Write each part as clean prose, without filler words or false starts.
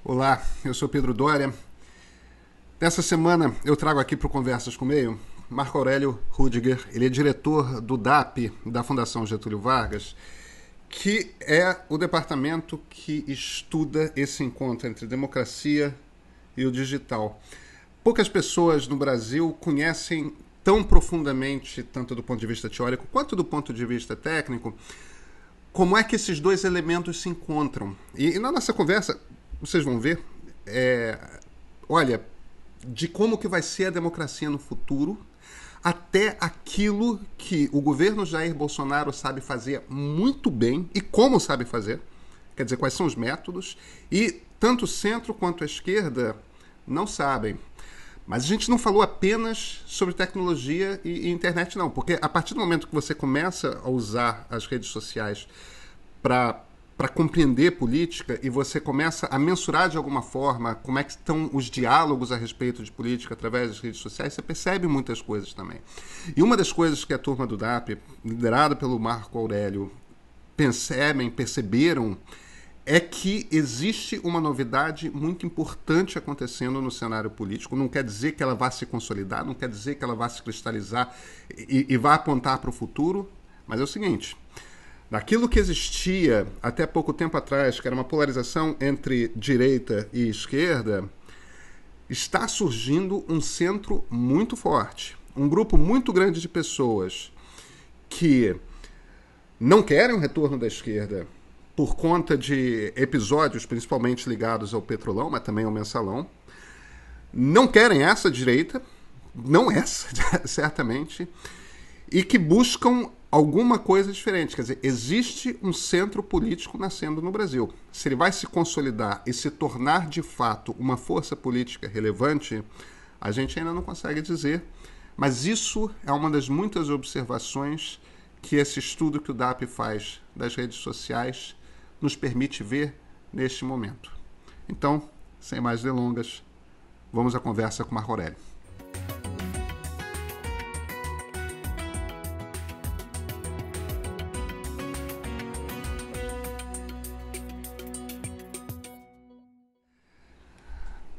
Olá, eu sou Pedro Doria. Nessa semana eu trago aqui para o Conversas com o Meio Marco Aurélio Rüdiger. Ele é diretor do DAP, da Fundação Getúlio Vargas, que é o departamento que estuda esse encontro entre democracia e o digital. Poucas pessoas no Brasil conhecem tão profundamente, tanto do ponto de vista teórico quanto do ponto de vista técnico, como é que esses dois elementos se encontram. E na nossa conversa, vocês vão ver, olha, de como que vai ser a democracia no futuro, até aquilo que o governo Jair Bolsonaro sabe fazer muito bem e como sabe fazer, quer dizer, quais são os métodos, e tanto o centro quanto a esquerda não sabem. Mas a gente não falou apenas sobre tecnologia e internet, não, porque a partir do momento que você começa a usar as redes sociais para compreender política e você começa a mensurar de alguma forma como é que estão os diálogos a respeito de política através das redes sociais, você percebe muitas coisas também. E uma das coisas que a turma do DAP, liderada pelo Marco Aurélio, perceberam é que existe uma novidade muito importante acontecendo no cenário político. Não quer dizer que ela vá se consolidar, não quer dizer que ela vá se cristalizar e vá apontar para o futuro, mas é o seguinte: daquilo que existia até pouco tempo atrás, que era uma polarização entre direita e esquerda, está surgindo um centro muito forte. Um grupo muito grande de pessoas que não querem o retorno da esquerda por conta de episódios principalmente ligados ao Petrolão, mas também ao Mensalão. Não querem essa direita, não essa, certamente, e que buscam alguma coisa diferente. Quer dizer, existe um centro político nascendo no Brasil. Se ele vai se consolidar e se tornar de fato uma força política relevante, a gente ainda não consegue dizer, mas isso é uma das muitas observações que esse estudo que o DAP faz das redes sociais nos permite ver neste momento. Então, sem mais delongas, vamos à conversa com Marco Aurélio.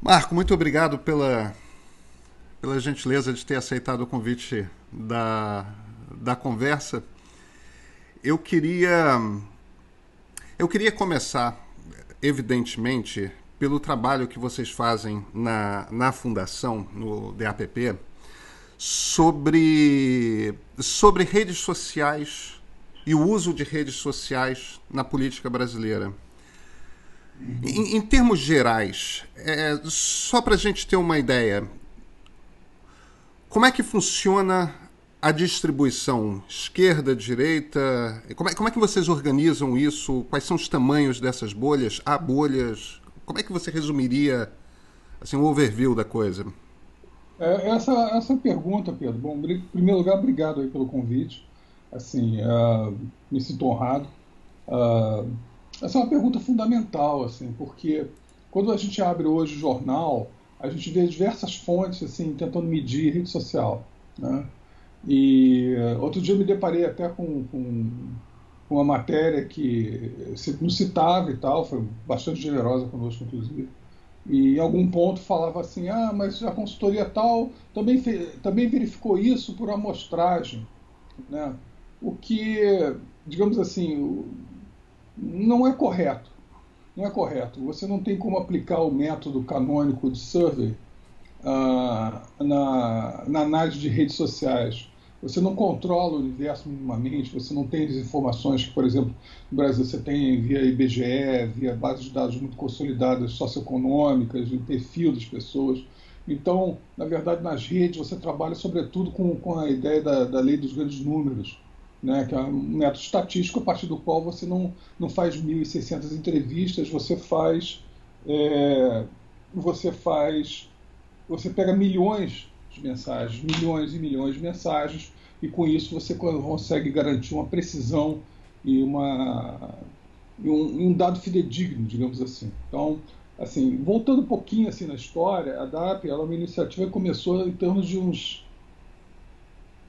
Marco, muito obrigado pela gentileza de ter aceitado o convite da conversa. Eu queria começar, evidentemente, pelo trabalho que vocês fazem na Fundação, no DAPP, sobre redes sociais e o uso de redes sociais na política brasileira. Em termos gerais, só para a gente ter uma ideia, como é que funciona a distribuição esquerda, direita? Como é que vocês organizam isso? Quais são os tamanhos dessas bolhas? Há bolhas? Como é que você resumiria assim, um overview da coisa? Essa pergunta, Pedro. Bom, em primeiro lugar, obrigado aí pelo convite. Assim, me sinto honrado. Essa é uma pergunta fundamental, assim, porque quando a gente abre hoje o jornal, a gente vê diversas fontes assim, tentando medir rede social, né? E outro dia eu me deparei até com uma matéria que nos citava e tal, foi bastante generosa conosco, inclusive, e em algum ponto falava assim, mas a consultoria tal também verificou isso por amostragem, né? O que, digamos assim, não é correto. Não é correto. Você não tem como aplicar o método canônico de survey na análise de redes sociais. Você não controla o universo minimamente, você não tem as informações que, por exemplo, no Brasil você tem via IBGE, via bases de dados muito consolidadas, socioeconômicas, o perfil das pessoas. Então, na verdade, nas redes você trabalha sobretudo com a ideia da lei dos grandes números, né, que é um método estatístico a partir do qual você não faz 1.600 entrevistas, você pega milhões de mensagens, milhões e milhões de mensagens, e com isso você consegue garantir uma precisão e um dado fidedigno, digamos assim. Então, assim, voltando um pouquinho assim na história, a DAP ela é uma iniciativa que começou em termos de uns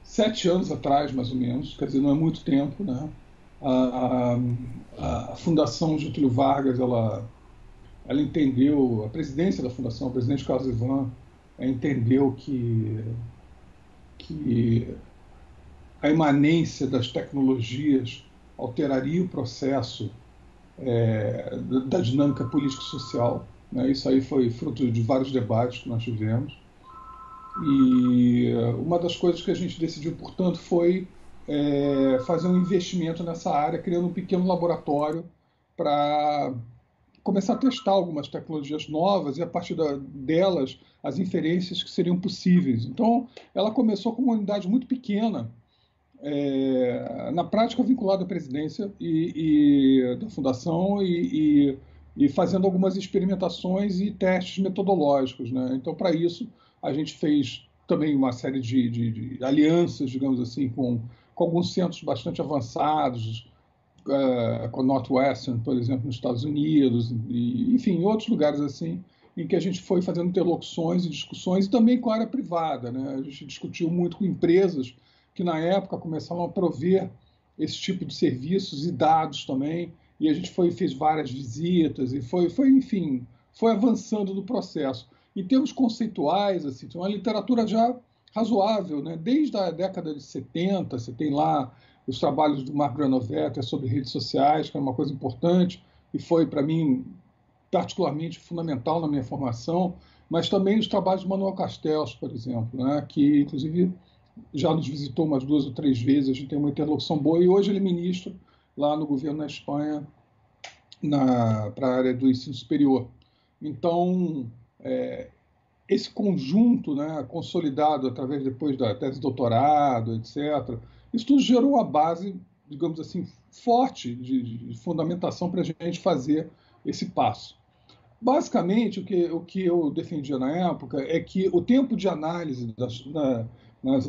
7 anos atrás, mais ou menos, quer dizer, não é muito tempo, né? A Fundação Getúlio Vargas, ela ela entendeu, a presidência da fundação, o presidente Carlos Ivan, entendeu que a imanência das tecnologias alteraria o processo da dinâmica político-social, né? Isso aí foi fruto de vários debates que nós tivemos. E uma das coisas que a gente decidiu, portanto, foi fazer um investimento nessa área, criando um pequeno laboratório para começar a testar algumas tecnologias novas e, a partir delas, as inferências que seriam possíveis. Então, ela começou com uma unidade muito pequena, na prática vinculada à presidência da fundação e fazendo algumas experimentações e testes metodológicos, né? Então, para isso, a gente fez também uma série de alianças, digamos assim, com alguns centros bastante avançados, com a Northwestern, por exemplo, nos Estados Unidos, e, enfim, em outros lugares assim, em que a gente foi fazendo interlocuções e discussões, e também com a área privada, né? A gente discutiu muito com empresas que, na época, começavam a prover esse tipo de serviços e dados também, e a gente fez várias visitas, e enfim, foi avançando no processo. Em termos conceituais, assim, tem uma literatura já razoável, né? Desde a década de 70, você tem lá os trabalhos do Mark Granovetter sobre redes sociais, que é uma coisa importante, e foi, para mim, particularmente fundamental na minha formação, mas também os trabalhos de Manuel Castells, por exemplo, né? Que, inclusive, já nos visitou umas 2 ou 3 vezes, a gente tem uma interlocução boa, e hoje ele é ministro lá no governo na Espanha, para a área do ensino superior. Então, esse conjunto, né, consolidado através depois da tese de doutorado, etc., isso tudo gerou uma base, digamos assim, forte de fundamentação para a gente fazer esse passo. Basicamente, o que eu defendia na época é que o tempo de análise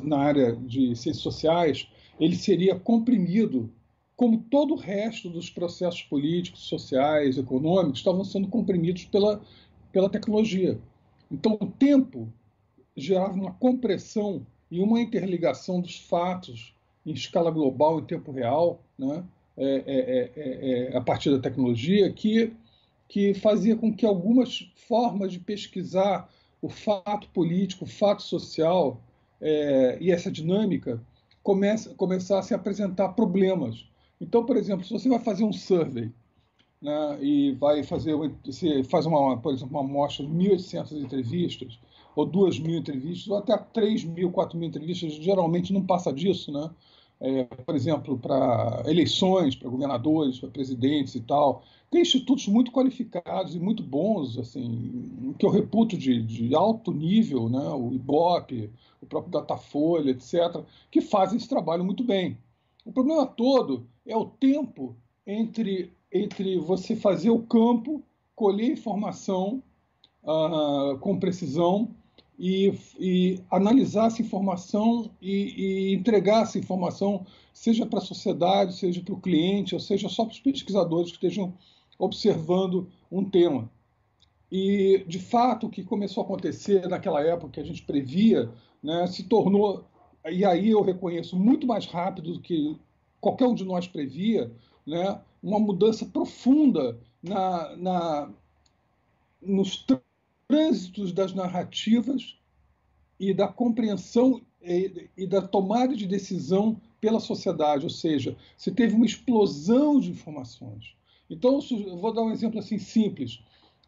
na área de ciências sociais ele seria comprimido, como todo o resto dos processos políticos, sociais, econômicos estavam sendo comprimidos pela tecnologia. Então, o tempo gerava uma compressão e uma interligação dos fatos em escala global, em tempo real, né? A partir da tecnologia, que fazia com que algumas formas de pesquisar o fato político, o fato social e essa dinâmica começassem a apresentar problemas. Então, por exemplo, se você vai fazer um survey, né, e você faz por exemplo, uma amostra de 1.800 entrevistas, ou 2.000 entrevistas, ou até 3.000, 4.000 entrevistas, geralmente não passa disso, né? Por exemplo, para eleições, para governadores, para presidentes e tal. Tem institutos muito qualificados e muito bons, assim, que eu reputo de alto nível, né? O IBOP, o próprio Datafolha, etc., que fazem esse trabalho muito bem. O problema todo é o tempo entre você fazer o campo, colher informação com precisão e analisar essa informação e entregar essa informação, seja para a sociedade, seja para o cliente, ou seja só para os pesquisadores que estejam observando um tema. E, de fato, o que começou a acontecer naquela época que a gente previa, né, se tornou, e aí eu reconheço, muito mais rápido do que qualquer um de nós previa, né, uma mudança profunda nos trânsitos das narrativas e da compreensão e da tomada de decisão pela sociedade, ou seja, você teve uma explosão de informações. Então, eu vou dar um exemplo assim simples.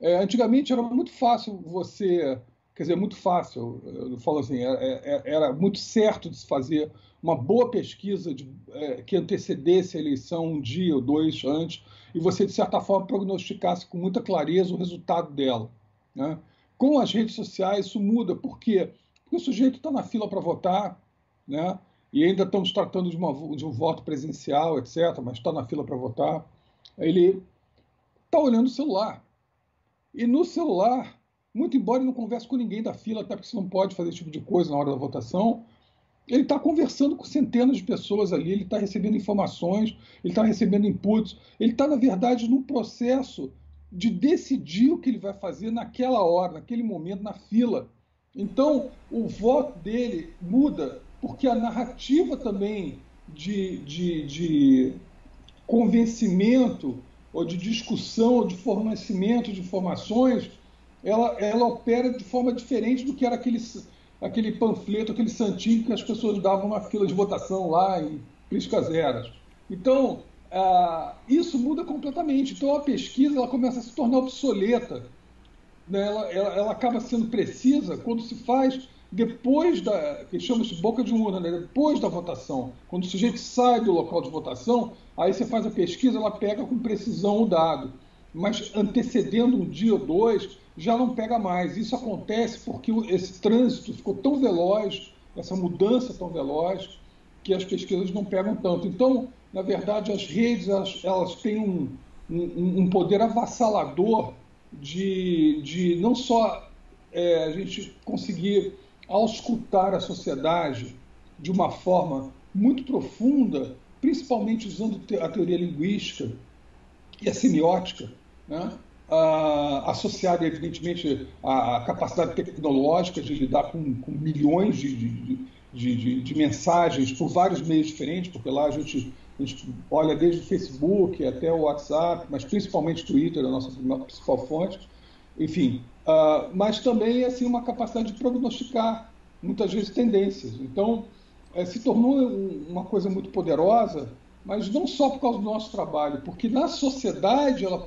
Antigamente era muito fácil quer dizer, muito fácil, eu falo assim, era muito certo de se fazer uma boa pesquisa que antecedesse a eleição um dia ou 2 antes, e você, de certa forma, prognosticasse com muita clareza o resultado dela, né? Com as redes sociais isso muda. Por quê? Porque o sujeito está na fila para votar, né? E ainda estamos tratando de um voto presencial, etc., mas está na fila para votar. Ele está olhando o celular. E no celular, muito embora ele não converse com ninguém da fila, até porque você não pode fazer esse tipo de coisa na hora da votação, ele está conversando com centenas de pessoas ali, ele está recebendo informações, ele está recebendo inputs, ele está, na verdade, num processo de decidir o que ele vai fazer naquela hora, naquele momento, na fila. Então, o voto dele muda, porque a narrativa também de convencimento ou de discussão, ou de fornecimento de informações, ela opera de forma diferente do que era aquele panfleto, aquele santinho que as pessoas davam na fila de votação lá em Priscas Eras. Então, isso muda completamente. Então, a pesquisa ela começa a se tornar obsoleta, né? Ela acaba sendo precisa quando se faz depois que chama de boca de urna, né? Depois da votação. Quando o sujeito sai do local de votação, aí você faz a pesquisa, ela pega com precisão o dado. Mas antecedendo um dia ou dois, já não pega mais. Isso acontece porque esse trânsito ficou tão veloz, essa mudança tão veloz, que as pesquisas não pegam tanto. Então, na verdade, as redes elas têm um poder avassalador de não só a gente conseguir auscultar a sociedade de uma forma muito profunda, principalmente usando a teoria linguística e a semiótica, né? Associada, evidentemente, à capacidade tecnológica de lidar com milhões de mensagens por vários meios diferentes, porque lá a gente olha desde o Facebook até o WhatsApp, mas principalmente o Twitter, a nossa principal fonte, enfim, mas também assim, uma capacidade de prognosticar, muitas vezes, tendências. Então, se tornou uma coisa muito poderosa, mas não só por causa do nosso trabalho, porque na sociedade ela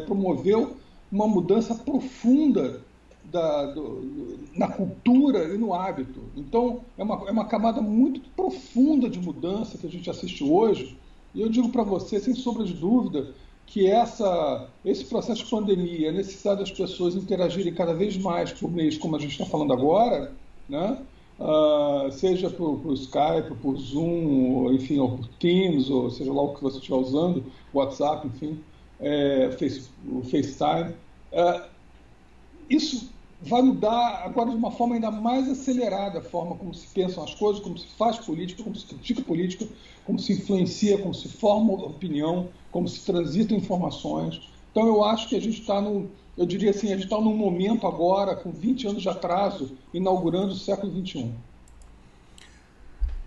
promoveu uma mudança profunda na cultura e no hábito. Então, é uma camada muito profunda de mudança que a gente assiste hoje, e eu digo para você, sem sombra de dúvida, que esse processo de pandemia, a necessidade das pessoas interagirem cada vez mais por meios como a gente está falando agora, né? Seja por Skype, por Zoom, ou, enfim, ou por Teams, ou seja lá o que você estiver usando, WhatsApp, enfim, o FaceTime. Isso vai mudar agora de uma forma ainda mais acelerada a forma como se pensam as coisas, como se faz política, como se critica política, como se influencia, como se forma opinião, como se transitam informações. Então eu acho que a gente está eu diria assim, a gente está num momento agora, com 20 anos de atraso, inaugurando o século XXI.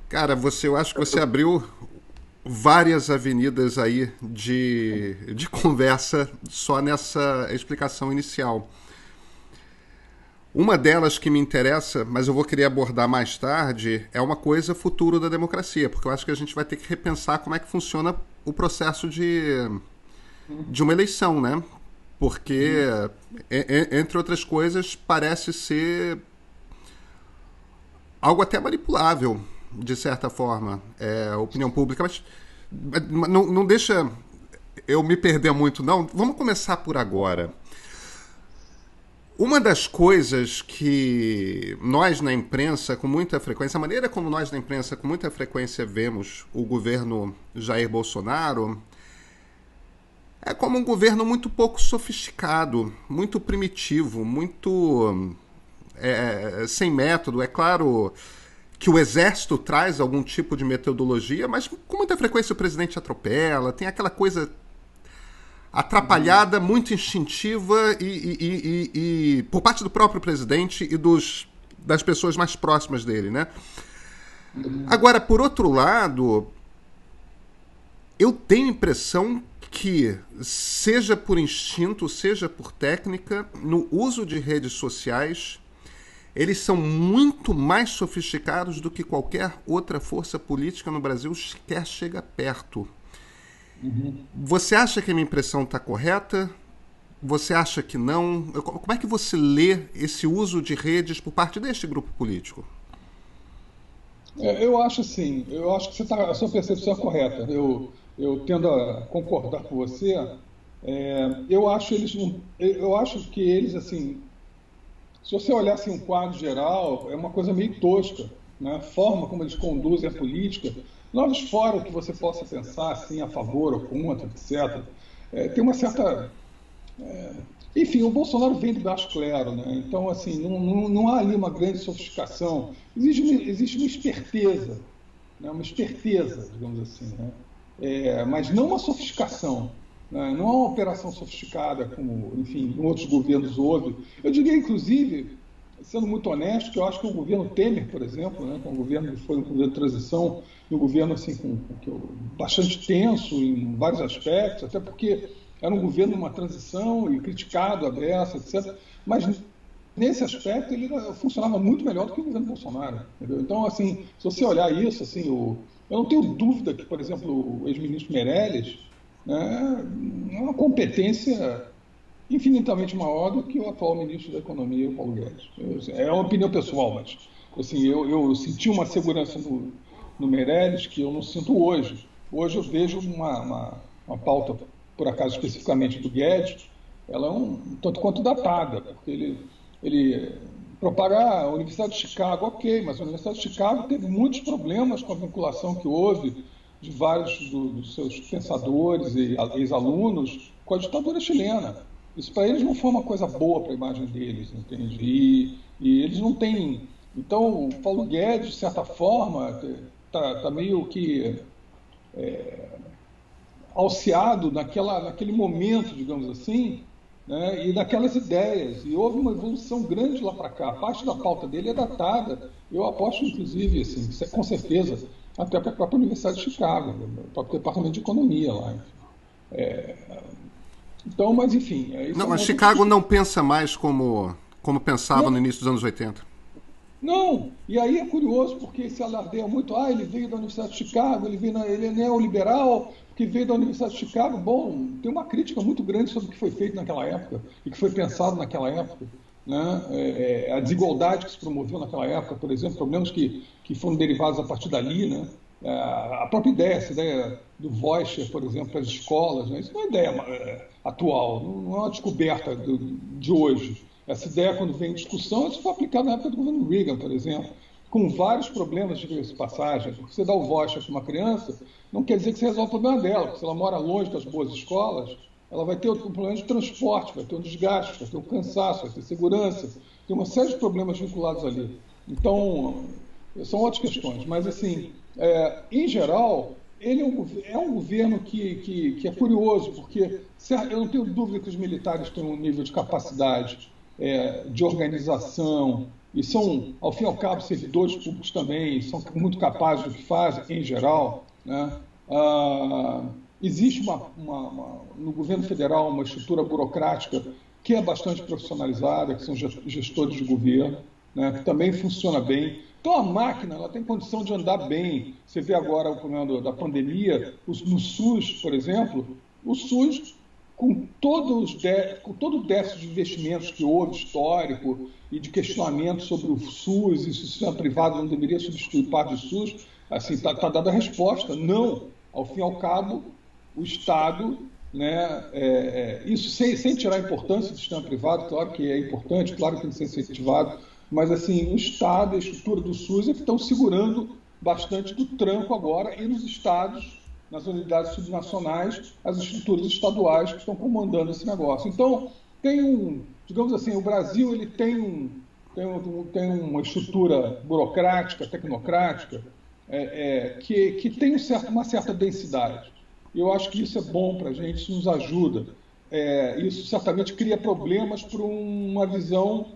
Cara, eu acho que você abriu várias avenidas aí de conversa só nessa explicação inicial. Uma delas que me interessa, mas eu vou querer abordar mais tarde, é uma coisa futuro da democracia, porque eu acho que a gente vai ter que repensar como é que funciona o processo de uma eleição, né? Porque, entre outras coisas, parece ser algo até manipulável, de certa forma, a opinião pública, mas não deixa eu me perder muito, não. Vamos começar por agora. Uma das coisas que nós na imprensa, com muita frequência, a maneira como nós na imprensa com muita frequência vemos o governo Jair Bolsonaro, é como um governo muito pouco sofisticado, muito primitivo, muito sem método. É claro que o Exército traz algum tipo de metodologia, mas com muita frequência o presidente atropela, tem aquela coisa atrapalhada, muito instintiva e por parte do próprio presidente e das pessoas mais próximas dele, né? Agora, por outro lado, eu tenho a impressão que, seja por instinto, seja por técnica, no uso de redes sociais, eles são muito mais sofisticados do que qualquer outra força política no Brasil sequer chega perto. Você acha que a minha impressão está correta? Você acha que não? Como é que você lê esse uso de redes por parte deste grupo político? Eu acho assim, eu acho que a sua percepção é correta. Eu tendo a concordar com você. Eu acho que eles, assim, se você olhar assim, um quadro geral, é uma coisa meio tosca, né? A forma como eles conduzem a política, nós fora o que você possa pensar, assim, a favor ou contra, etc. Tem uma certa... Enfim, o Bolsonaro vem de baixo clero, né? Então, assim, não há ali uma grande sofisticação. Existe uma esperteza, né? Uma esperteza, digamos assim, né? Mas não uma sofisticação, né? Não é uma operação sofisticada como, enfim, em outros governos houve. Eu diria, inclusive, sendo muito honesto, que eu acho que o governo Temer, por exemplo, né, que é um governo que foi um governo de transição, um governo assim, bastante tenso em vários aspectos, até porque era um governo numa transição e criticado, aberto, etc. Mas nesse aspecto ele funcionava muito melhor do que o governo Bolsonaro. Entendeu? Então, assim, se você olhar isso, assim, eu não tenho dúvida que, por exemplo, o ex-ministro Meirelles, né, é uma competência infinitamente maior do que o atual ministro da Economia, o Paulo Guedes. É uma opinião pessoal, mas assim, eu senti uma segurança no Meirelles que eu não sinto hoje. Hoje eu vejo uma pauta, por acaso especificamente do Guedes, ela é um tanto quanto datada, porque ele propagar a Universidade de Chicago, ok, mas a Universidade de Chicago teve muitos problemas com a vinculação que houve de vários dos seus pensadores e ex-alunos com a ditadura chilena. Isso para eles não foi uma coisa boa para a imagem deles, entende? E eles não têm... Então, o Paulo Guedes, de certa forma, está meio que alceado naquele momento, digamos assim, né, e daquelas ideias. E houve uma evolução grande lá para cá. A parte da pauta dele é datada. Eu aposto, inclusive, assim, com certeza, até para a própria Universidade de Chicago, o próprio Departamento de Economia lá. Então, mas enfim... Não, mas Chicago não pensa mais como pensava no início dos anos 80. Não, e aí é curioso, porque se alardeia muito, ele veio da Universidade de Chicago, ele é neoliberal, porque veio da Universidade de Chicago. Bom, tem uma crítica muito grande sobre o que foi feito naquela época, e que foi pensado naquela época, né? A desigualdade que se promoveu naquela época, por exemplo, problemas que foram derivados a partir dali, né? A própria ideia, essa ideia do voucher, por exemplo, para as escolas, né? Isso não é uma ideia atual, não é uma descoberta de hoje. Essa ideia, quando vem em discussão, isso foi aplicado na época do governo Reagan, por exemplo, com vários problemas de passagem. Você dá o voucher para uma criança, não quer dizer que você resolve o problema dela, porque se ela mora longe das boas escolas, ela vai ter um problema de transporte, vai ter um desgaste, vai ter um cansaço, vai ter segurança, tem uma série de problemas vinculados ali. Então, são outras questões, mas assim, em geral, ele é um governo que é curioso, porque eu não tenho dúvida que os militares têm um nível de capacidade de organização, e são, ao fim e ao cabo, servidores públicos também, são muito capazes do que fazem, em geral, né? Existe no governo federal uma estrutura burocrática que é bastante profissionalizada, que são gestores de governo, né, que também funciona bem. Então a máquina ela tem condição de andar bem. Você vê agora o problema da pandemia, no SUS, por exemplo, o SUS, com todo o déficit de investimentos que houve, histórico, e de questionamento sobre o SUS, e se o sistema privado não deveria substituir parte do SUS, assim, está dada a resposta, não. Ao fim e ao cabo, o Estado, né, isso sem tirar a importância do sistema privado, claro que é importante, claro que tem que ser incentivado, mas assim, o Estado, a estrutura do SUS é que estão segurando bastante do tranco agora, e nos estados, nas unidades subnacionais, as estruturas estaduais que estão comandando esse negócio. Então, digamos assim, o Brasil ele tem uma estrutura burocrática, tecnocrática, que tem uma certa densidade. Eu acho que isso é bom para a gente, isso nos ajuda. Isso certamente cria problemas para uma visão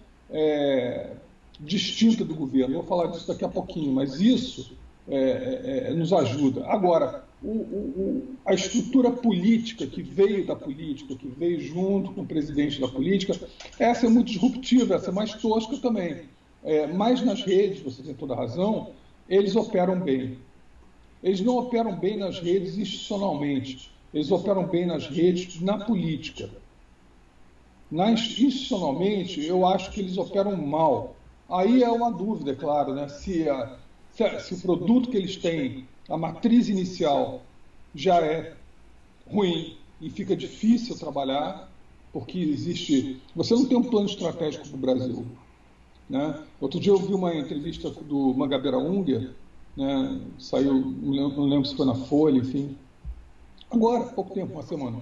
distinta do governo. Eu vou falar disso daqui a pouquinho, mas isso nos ajuda. Agora, a estrutura política que veio da política, que veio junto com o presidente da política, essa é muito disruptiva, essa é mais tosca também. Mas nas redes, você tem toda a razão, eles operam bem. Eles não operam bem nas redes institucionalmente, eles operam bem nas redes na política. Institucionalmente, eu acho que eles operam mal. Aí é uma dúvida, é claro, né? Se o produto que eles têm, a matriz inicial, já é ruim e fica difícil trabalhar, porque você não tem um plano estratégico para o Brasil, né? Outro dia eu vi uma entrevista do Mangabeira Unger, né? Saiu, não lembro se foi na Folha, enfim, agora, há pouco tempo, uma semana.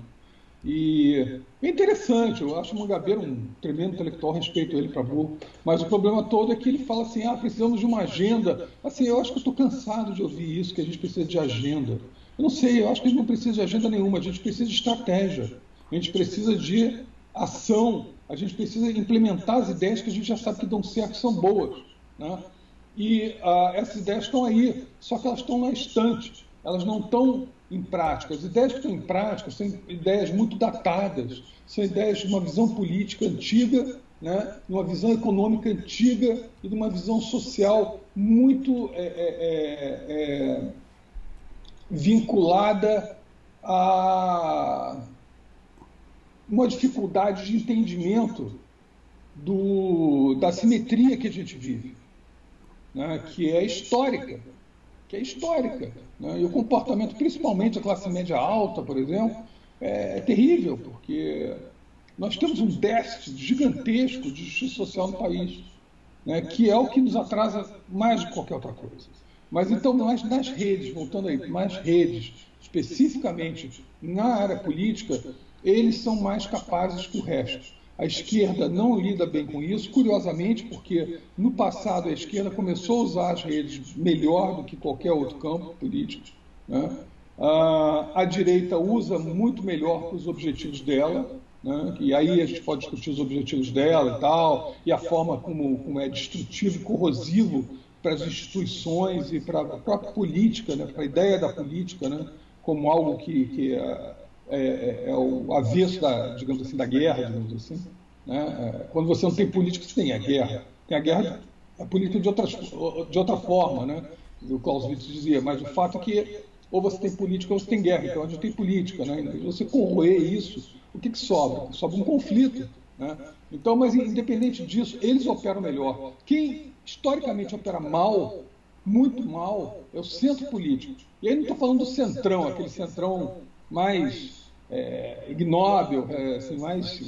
E é interessante, eu acho o Mangabeira um tremendo intelectual, respeito ele para burro, mas o problema todo é que ele fala assim, precisamos de uma agenda. Assim, eu acho que eu estou cansado de ouvir isso, que a gente precisa de agenda. Eu não sei, eu acho que a gente não precisa de agenda nenhuma, a gente precisa de estratégia. A gente precisa de ação, a gente precisa implementar as ideias que a gente já sabe que dão certo, que são boas, né? E essas ideias estão aí, só que elas estão na estante, elas não estão em prática. As ideias que estão em prática são ideias muito datadas, são ideias de uma visão política antiga, né? De uma visão econômica antiga e de uma visão social muito vinculada a uma dificuldade de entendimento da simetria que a gente vive, né? Que é histórica, né? E o comportamento, principalmente da classe média alta, por exemplo, é terrível, porque nós temos um déficit gigantesco de justiça social no país, né? Que é o que nos atrasa mais de qualquer outra coisa. Mas então, nas redes, voltando aí, nas redes, especificamente na área política, eles são mais capazes que o resto. A esquerda não lida bem com isso, curiosamente, porque no passado a esquerda começou a usar as redes melhor do que qualquer outro campo político, né? A direita usa muito melhor para os objetivos dela, né? E aí a gente pode discutir os objetivos dela e tal, e a forma como é destrutivo e corrosivo para as instituições e para a própria política, né? Para a ideia da política, né? Como algo que é o avesso digamos assim, da guerra, digamos assim, né? Quando você não tem política, você tem a guerra. Tem a guerra, a política de outra forma, né? O Clausewitz dizia, mas o fato é que ou você tem política ou você tem guerra. Então a gente tem política, né? E você corroer isso, o que sobra? Sobra um conflito, né? Então, mas independente disso, eles operam melhor. Quem historicamente opera mal, muito mal, é o centro político. E aí não estou falando do centrão, aquele centrão mais ignóbil, assim, mais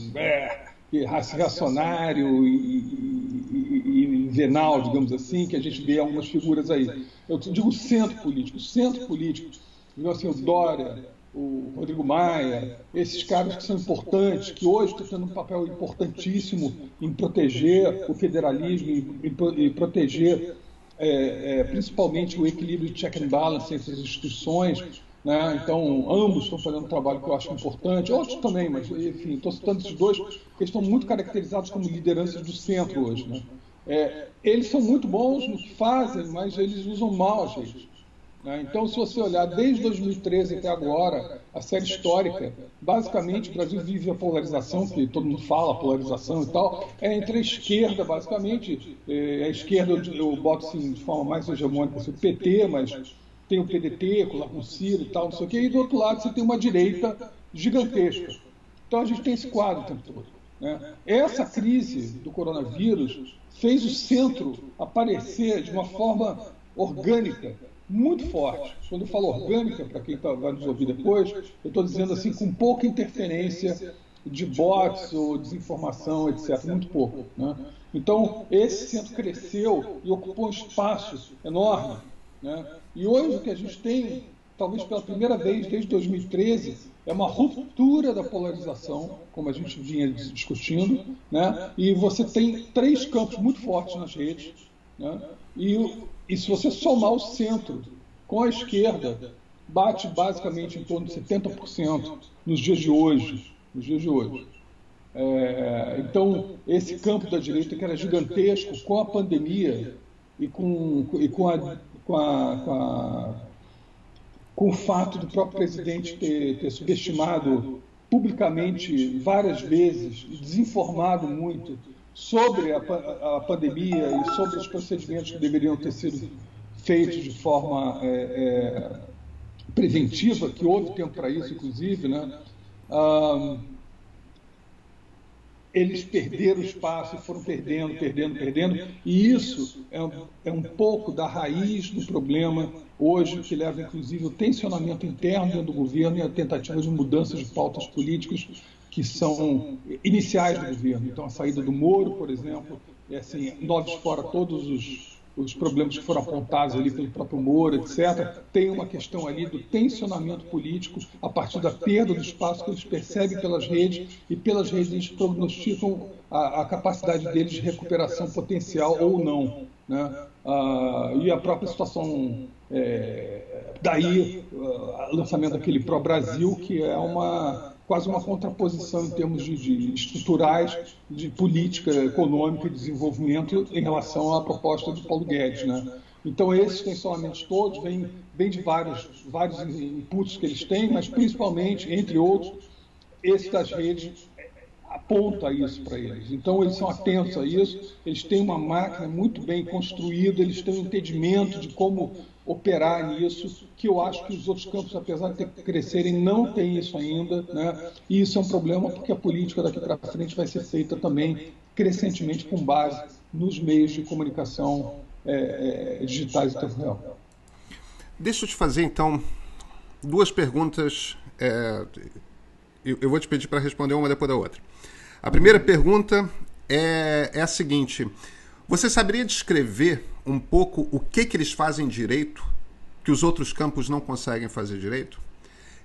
reacionário e venal, digamos assim, que a gente vê algumas figuras aí. Eu digo centro político, assim, o Dória, o Rodrigo Maia, esses caras que são importantes, que hoje estão tendo um papel importantíssimo em proteger o federalismo e proteger principalmente o equilíbrio de check and balance entre as instituições, né? Então, ambos estão fazendo um trabalho que eu acho importante, outros também, mas, enfim, estou citando esses dois, porque eles estão muito caracterizados como lideranças do centro hoje, né? Eles são muito bons no que fazem, mas eles usam mal as redes, né? Então, se você olhar desde 2013 até agora, a série histórica, basicamente o Brasil vive a polarização, que todo mundo fala, polarização e tal, entre a esquerda, basicamente, a esquerda eu boto assim, de forma mais hegemônica, assim, o PT, mas tem o PDT, lá com o Ciro e tal, não sei o quê, e do outro lado você tem uma direita gigantesca. Então a gente tem esse quadro o tempo todo, né? Essa crise do coronavírus fez o centro aparecer de uma forma orgânica, muito forte. Quando eu falo orgânica, para quem vai nos ouvir depois, eu estou dizendo assim, com pouca interferência de bots ou desinformação, etc. Muito pouco, né? Então, esse centro cresceu e ocupou um espaço enorme, né? E hoje o que a gente tem, talvez pela primeira vez desde 2013, é uma ruptura da polarização, como a gente vinha discutindo, né? E você tem três campos muito fortes nas redes, né? E se você somar o centro com a esquerda, bate basicamente em torno de 70% nos dias de hoje. Então, esse campo da direita, que era gigantesco, com a pandemia e com o fato do próprio presidente ter subestimado publicamente várias vezes e desinformado muito sobre a pandemia e sobre os procedimentos que deveriam ter sido feitos de forma preventiva, que houve tempo para isso, inclusive, né? Eles perderam espaço e foram perdendo, e isso é um pouco da raiz do problema hoje, que leva inclusive ao tensionamento interno dentro do governo e a tentativa de mudança de pautas políticas que são iniciais do governo. Então, a saída do Moro, por exemplo, assim, nós fora todos os problemas que foram apontados ali pelo próprio Moro, etc., tem uma questão ali do tensionamento político a partir da perda do espaço que eles percebem pelas redes, e pelas redes eles prognosticam a capacidade deles de recuperação potencial ou não, né? E a própria situação, daí, o lançamento daquele Pro Brasil, que é uma quase uma contraposição em termos de estruturais, de política econômica e desenvolvimento em relação à proposta de Paulo Guedes, né? Então, esses tensionamentos todos vêm de vários inputs que eles têm, mas principalmente, entre outros, esse das redes aponta isso para eles. Então, eles são atentos a isso, eles têm uma máquina muito bem construída, eles têm um entendimento de como operar nisso, que eu acho que os outros campos, apesar de crescerem, não têm isso ainda, né? E isso é um problema porque a política daqui para frente vai ser feita também crescentemente com base nos meios de comunicação digitais em tempo real. Deixa eu te fazer, então, duas perguntas. Eu vou te pedir para responder uma depois da outra. A primeira pergunta é a seguinte: você saberia descrever um pouco o que eles fazem direito que os outros campos não conseguem fazer direito?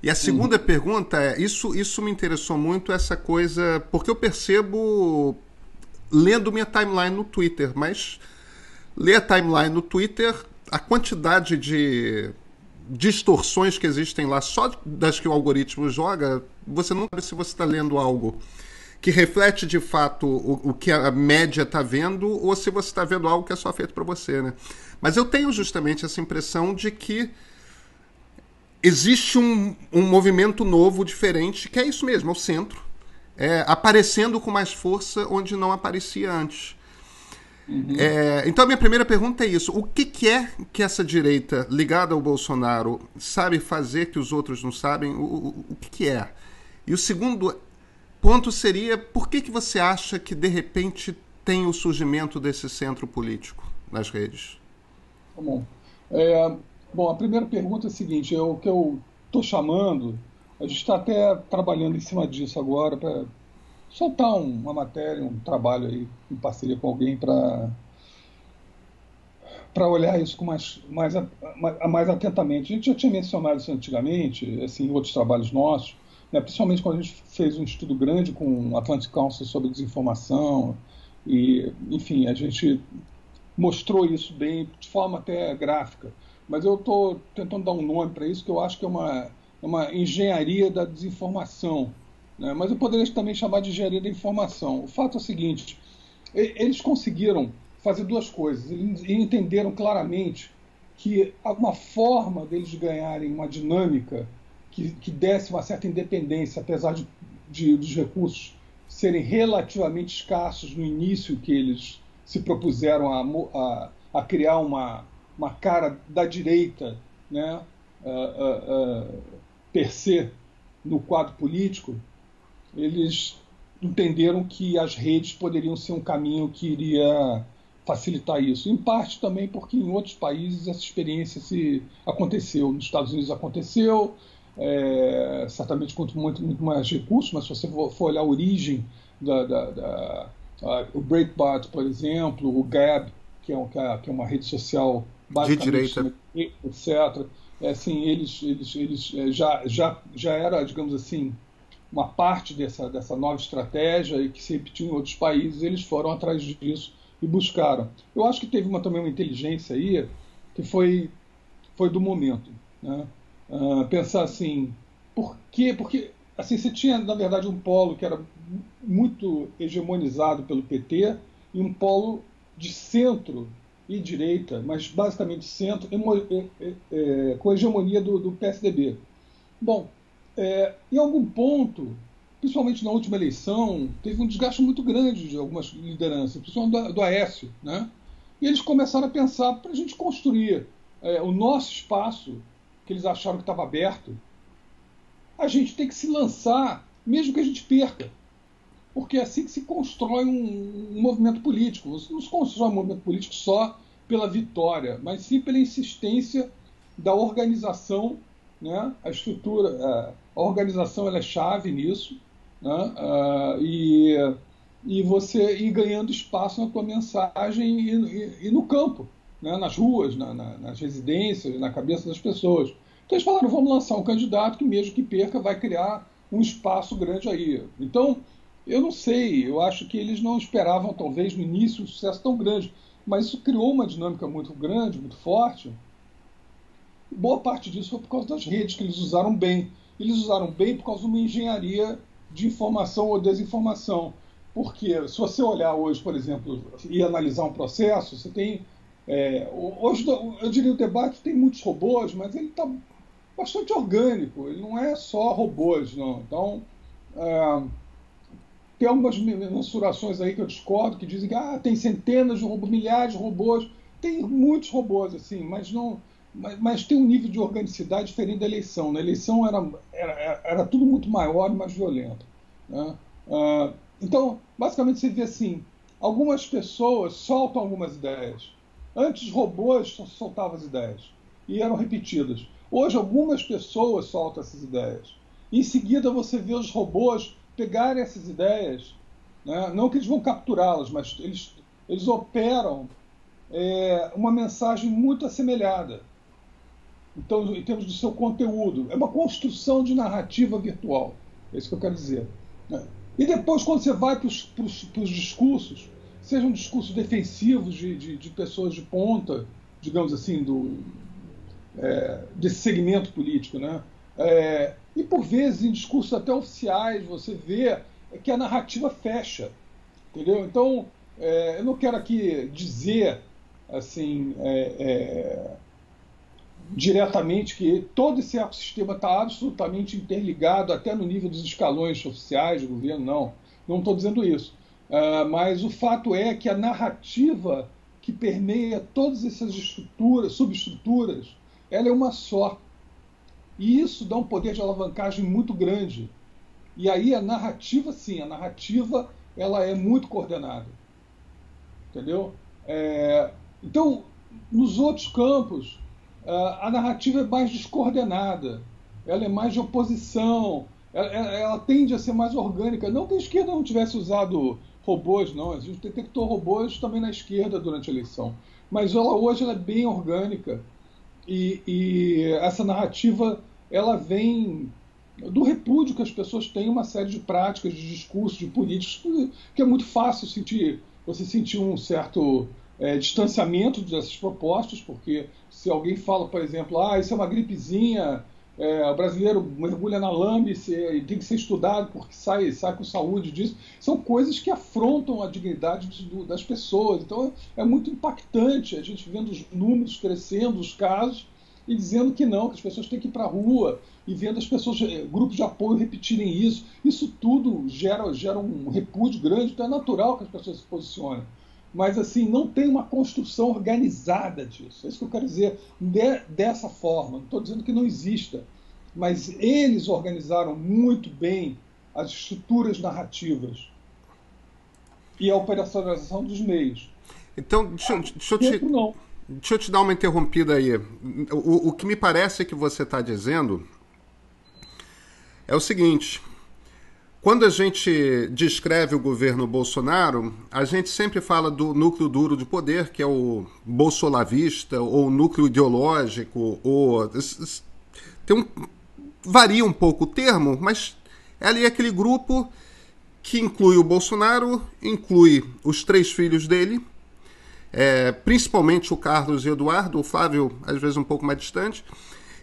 E a segunda pergunta isso me interessou muito, essa coisa, porque eu percebo lendo minha timeline no Twitter, mas ler a timeline no Twitter, a quantidade de distorções que existem lá, só das que o algoritmo joga, você não sabe se você está lendo algo que reflete de fato o que a média está vendo, ou se você está vendo algo que é só feito para você, né? Mas eu tenho justamente essa impressão de que existe um movimento novo, diferente, que é isso mesmo, é o centro, aparecendo com mais força onde não aparecia antes. Então a minha primeira pergunta é isso: o que é que essa direita ligada ao Bolsonaro sabe fazer que os outros não sabem? O que é? E o segundo ponto seria: por que você acha que de repente tem o surgimento desse centro político nas redes? Bom, a primeira pergunta é a seguinte: o que eu estou chamando, a gente está até trabalhando em cima disso agora para soltar uma matéria, um trabalho aí em parceria com alguém para olhar isso com mais atentamente. A gente já tinha mencionado isso antigamente, assim, em outros trabalhos nossos, né, principalmente quando a gente fez um estudo grande com o Atlantic Council sobre desinformação, e, enfim, a gente mostrou isso bem, de forma até gráfica. Mas eu estou tentando dar um nome para isso, que eu acho que é uma engenharia da desinformação, né? Mas eu poderia também chamar de engenharia da informação. O fato é o seguinte: eles conseguiram fazer duas coisas. Eles entenderam claramente que uma forma deles ganharem uma dinâmica que desse uma certa independência, apesar dos recursos serem relativamente escassos no início, que eles se propuseram a criar uma cara da direita, né, per se, no quadro político. Eles entenderam que as redes poderiam ser um caminho que iria facilitar isso. Em parte também porque em outros países essa experiência aconteceu. Nos Estados Unidos aconteceu, certamente com muito mais recursos, mas se você for olhar a origem o Breitbart, por exemplo, o Gab, que é uma rede social basicamente de direita, etc. Assim, eles já era, digamos assim, uma parte dessa nova estratégia e que se repetiu em outros países. Eles foram atrás disso e buscaram. Eu acho que teve também uma inteligência aí que foi do momento, né? Pensar assim, por quê? Porque assim, você tinha, na verdade, um polo que era muito hegemonizado pelo PT e um polo de centro e direita, mas basicamente centro, com a hegemonia do PSDB. Bom, em algum ponto, principalmente na última eleição, teve um desgaste muito grande de algumas lideranças, principalmente do Aécio, né? E eles começaram a pensar para a gente construir o nosso espaço, que eles acharam que estava aberto. A gente tem que se lançar, mesmo que a gente perca, porque é assim que se constrói um movimento político. Você não se constrói um movimento político só pela vitória, mas sim pela insistência da organização, né? A estrutura, a organização, ela é chave nisso, né? E você ir ganhando espaço na tua mensagem e no campo, né? Nas ruas, nas residências, na cabeça das pessoas. Então eles falaram: vamos lançar um candidato que, mesmo que perca, vai criar um espaço grande aí. Então, eu não sei, eu acho que eles não esperavam, talvez, no início, um sucesso tão grande, mas isso criou uma dinâmica muito grande, muito forte. Boa parte disso foi por causa das redes, que eles usaram bem. eles usaram bem por causa de uma engenharia de informação ou desinformação. Porque se você olhar hoje, por exemplo, e analisar um processo, você tem... hoje, eu diria, o debate tem muitos robôs, mas ele está bastante orgânico, ele não é só robôs, não. Então, tem algumas mensurações aí que eu discordo, que dizem que tem centenas de robôs, milhares de robôs. Tem muitos robôs, assim, mas tem um nível de organicidade diferente da eleição. Na eleição era tudo muito maior e mais violento, né? Então, basicamente, você vê assim, algumas pessoas soltam algumas ideias. Antes, robôs soltavam as ideias e eram repetidas. Hoje, algumas pessoas soltam essas ideias. Em seguida, você vê os robôs pegarem essas ideias, né? Não que eles vão capturá-las, mas eles operam uma mensagem muito assemelhada. Então, em termos do seu conteúdo, é uma construção de narrativa virtual. É isso que eu quero dizer, né? E depois, quando você vai para os discursos, sejam discursos defensivos de pessoas de ponta, digamos assim, desse segmento político, né? E por vezes em discursos até oficiais você vê que a narrativa fecha, entendeu? Então, eu não quero aqui dizer assim diretamente que todo esse ecossistema está absolutamente interligado até no nível dos escalões oficiais do governo, não estou dizendo isso. Mas o fato é que a narrativa que permeia todas essas estruturas, subestruturas, ela é uma só. E isso dá um poder de alavancagem muito grande. E aí a narrativa, sim, ela é muito coordenada. Entendeu? Então, nos outros campos, a narrativa é mais descoordenada, ela é mais de oposição, ela tende a ser mais orgânica. Não que a esquerda não tivesse usado robôs, não. A gente detectou robôs também na esquerda durante a eleição. Mas hoje ela é bem orgânica. E essa narrativa ela vem do repúdio que as pessoas têm uma série de práticas, de discursos, de políticos, que é muito fácil você sentir um certo distanciamento dessas propostas, porque se alguém fala, por exemplo, isso é uma gripezinha, o brasileiro mergulha na lambe, tem que ser estudado porque sai com saúde disso, são coisas que afrontam a dignidade das pessoas. Então é muito impactante a gente vendo os números crescendo, os casos, e dizendo que não, que as pessoas têm que ir para a rua, e vendo as pessoas, grupos de apoio repetirem isso. Isso tudo gera um repúdio grande, então é natural que as pessoas se posicionem. Mas assim, não tem uma construção organizada disso. É isso que eu quero dizer, dessa forma. Não estou dizendo que não exista, mas eles organizaram muito bem as estruturas narrativas e a operacionalização dos meios. Então, deixa eu te dar uma interrompida aí. O que me parece que você está dizendo é o seguinte: quando a gente descreve o governo Bolsonaro, a gente sempre fala do núcleo duro de poder, que é o bolsolavista, ou o núcleo ideológico, varia um pouco o termo, mas é ali aquele grupo que inclui o Bolsonaro, inclui os 3 filhos dele, principalmente o Carlos e o Eduardo, o Flávio às vezes um pouco mais distante,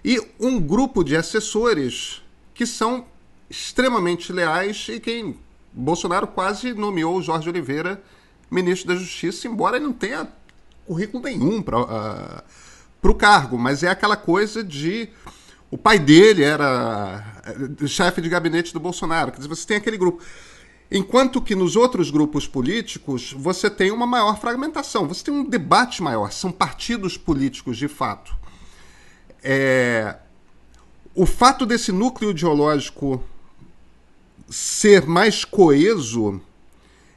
e um grupo de assessores que são extremamente leais e quem Bolsonaro quase nomeou o Jorge Oliveira ministro da Justiça, embora ele não tenha currículo nenhum para o cargo, mas é aquela coisa de... O pai dele era chefe de gabinete do Bolsonaro, quer dizer, você tem aquele grupo. Enquanto que nos outros grupos políticos você tem uma maior fragmentação, você tem um debate maior, são partidos políticos de fato. O fato desse núcleo ideológico ser mais coeso,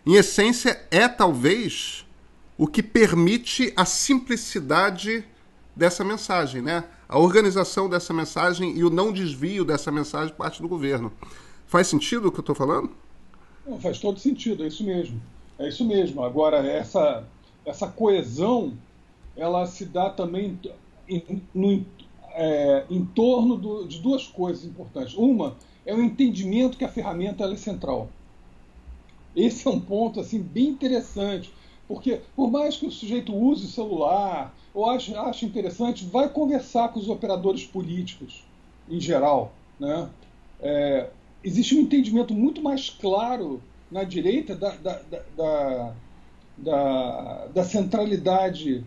em essência, é talvez o que permite a simplicidade dessa mensagem, né? A organização dessa mensagem e o não desvio dessa mensagem por parte do governo. Faz sentido o que eu estou falando? Não, faz todo sentido, é isso mesmo. É isso mesmo. Agora, essa coesão, ela se dá também em torno de 2 coisas importantes. Uma é o entendimento que a ferramenta ela é central. Esse é um ponto assim, bem interessante, porque por mais que o sujeito use o celular ou ache interessante, vai conversar com os operadores políticos em geral, né? existe um entendimento muito mais claro na direita da centralidade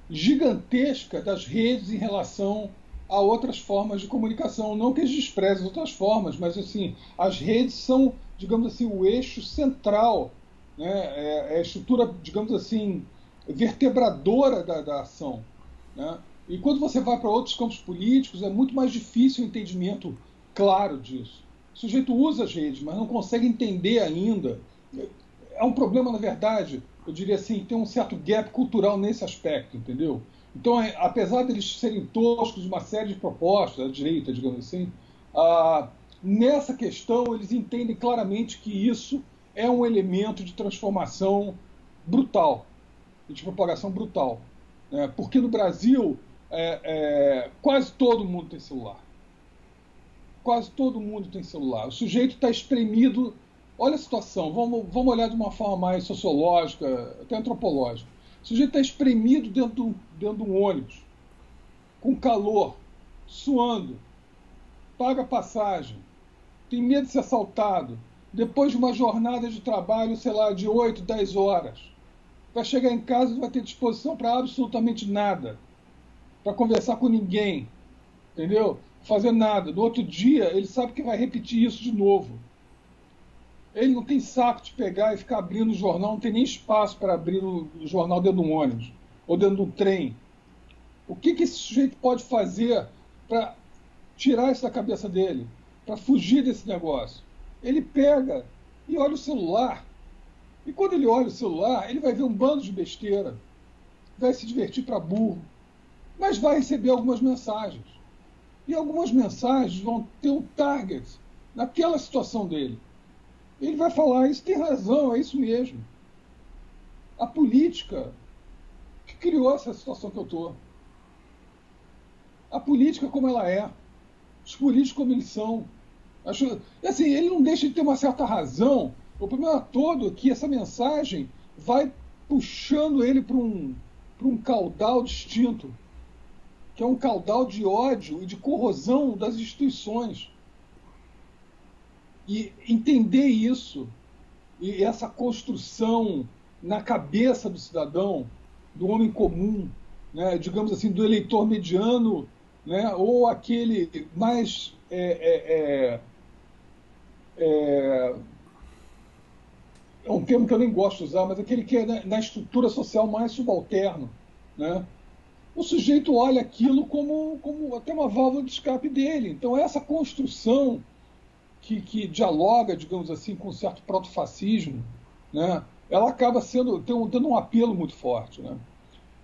gigantesca das redes em relação a outras formas de comunicação. Não que eles desprezem outras formas, mas assim, as redes são, digamos assim, o eixo central, né? É a estrutura, digamos assim, vertebradora da ação, né? E quando você vai para outros campos políticos, é muito mais difícil o entendimento claro disso. O sujeito usa as redes, mas não consegue entender ainda. É um problema, na verdade, eu diria assim, tem um certo gap cultural nesse aspecto, entendeu? Então, apesar deles serem toscos de uma série de propostas, da direita, digamos assim, nessa questão eles entendem claramente que isso é um elemento de transformação brutal, de propagação brutal, né? Porque no Brasil quase todo mundo tem celular. Quase todo mundo tem celular. O sujeito está espremido. Olha a situação, vamos olhar de uma forma mais sociológica, até antropológica. O sujeito está espremido dentro de um ônibus, com calor, suando, paga passagem, tem medo de ser assaltado, depois de uma jornada de trabalho, sei lá, de 8, 10 horas. Vai chegar em casa e não vai ter disposição para absolutamente nada, para conversar com ninguém, entendeu? Fazer nada. No outro dia, ele sabe que vai repetir isso de novo. Ele não tem saco de pegar e ficar abrindo o jornal, não tem nem espaço para abrir o jornal dentro de um ônibus ou dentro de um trem. O que esse sujeito pode fazer para tirar isso da cabeça dele, para fugir desse negócio? Ele pega e olha o celular. E quando ele olha o celular, ele vai ver um bando de besteira, vai se divertir para burro, mas vai receber algumas mensagens. E algumas mensagens vão ter um target naquela situação dele. Ele vai falar, isso tem razão, é isso mesmo. A política que criou essa situação que eu estou. A política como ela é. Os políticos como eles são. Assim, ele não deixa de ter uma certa razão. O problema todo é que essa mensagem vai puxando ele para um caudal distinto, que é um caudal de ódio e de corrosão das instituições. E entender isso, e essa construção na cabeça do cidadão, do homem comum, né, digamos assim, do eleitor mediano, né, ou aquele mais é um termo que eu nem gosto de usar, mas aquele que é na estrutura social mais subalterno, né? O sujeito olha aquilo como até uma válvula de escape dele. Então essa construção que dialoga, digamos assim, com um certo protofascismo, né, ela acaba dando um apelo muito forte, né?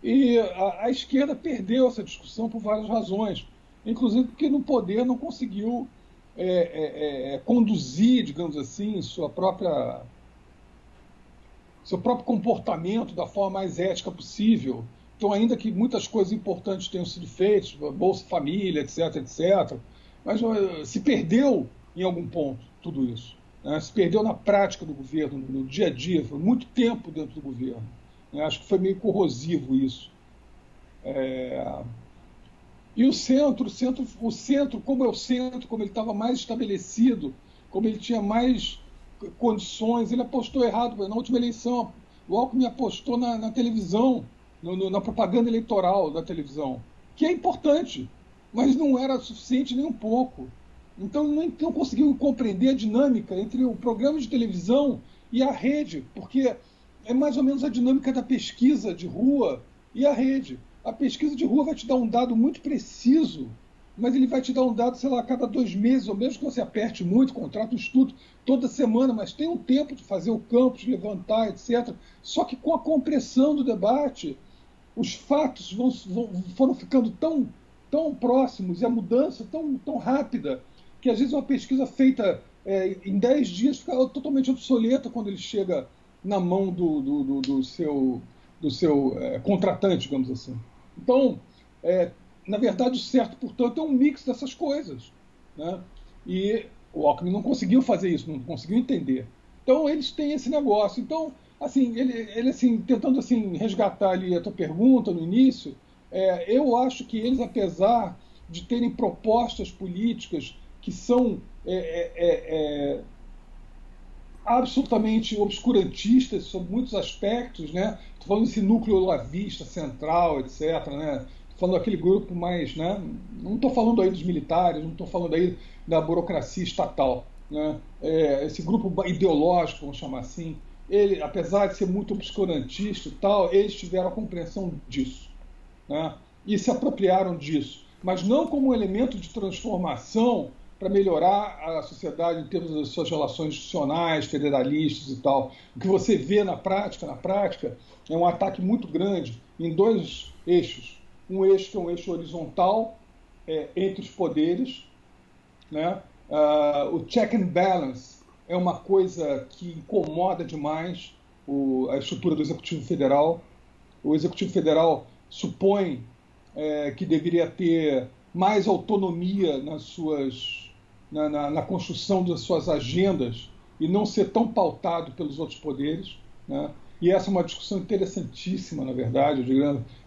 E a esquerda perdeu essa discussão por várias razões, inclusive porque no poder não conseguiu conduzir, digamos assim, seu próprio comportamento da forma mais ética possível. Então, ainda que muitas coisas importantes tenham sido feitas, Bolsa Família, etc., etc., mas se perdeu em algum ponto tudo isso, né? Se perdeu na prática do governo, no dia a dia, foi muito tempo dentro do governo, né? Acho que foi meio corrosivo isso. E o centro, como é o centro, como ele estava mais estabelecido, como ele tinha mais condições, ele apostou errado. Na última eleição, o Alckmin apostou na televisão, na propaganda eleitoral da televisão, que é importante, mas não era suficiente nem um pouco. Então não conseguiu compreender a dinâmica entre o programa de televisão e a rede, porque é mais ou menos a dinâmica da pesquisa de rua e a rede. A pesquisa de rua vai te dar um dado muito preciso, mas ele vai te dar um dado, sei lá, a cada 2 meses, ou mesmo que você aperte muito, contrata um estudo toda semana, mas tem um tempo de fazer o campo, de levantar, etc. Só que com a compressão do debate, os fatos foram ficando tão próximos e a mudança tão rápida, que às vezes uma pesquisa feita em 10 dias fica totalmente obsoleta quando ele chega na mão do seu contratante, digamos assim. Então, na verdade, o certo, portanto, é um mix dessas coisas, né? E o Alckmin não conseguiu fazer isso, não conseguiu entender. Então, eles têm esse negócio. Então, assim, ele assim, tentando assim, resgatar ali a tua pergunta no início, eu acho que eles, apesar de terem propostas políticas que são absolutamente obscurantistas sobre muitos aspectos, né? Estou falando desse núcleo olavista, central, etc., né? Estou falando daquele grupo mais, né? Não estou falando aí dos militares, não estou falando aí da burocracia estatal, né? Esse grupo ideológico, vamos chamar assim, ele, apesar de ser muito obscurantista e tal, eles tiveram a compreensão disso, né? E se apropriaram disso, mas não como um elemento de transformação para melhorar a sociedade em termos das suas relações institucionais, federalistas e tal. O que você vê na prática, é um ataque muito grande em dois eixos. Um eixo que é um eixo horizontal, entre os poderes, né? O check and balance é uma coisa que incomoda demais a estrutura do Executivo Federal. O Executivo Federal supõe que deveria ter mais autonomia na construção das suas agendas e não ser tão pautado pelos outros poderes, né? E essa é uma discussão interessantíssima, na verdade,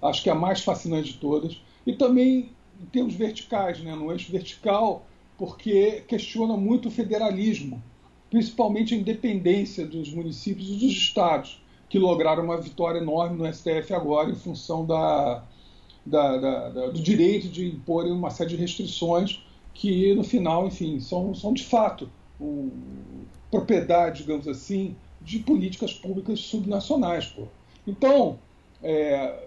acho que é a mais fascinante de todas. E também em termos verticais, né? No eixo vertical, porque questiona muito o federalismo, principalmente a independência dos municípios e dos estados, que lograram uma vitória enorme no STF agora em função do direito de imporem uma série de restrições que, no final, enfim, são de fato propriedade, digamos assim, de políticas públicas subnacionais. Pô. Então,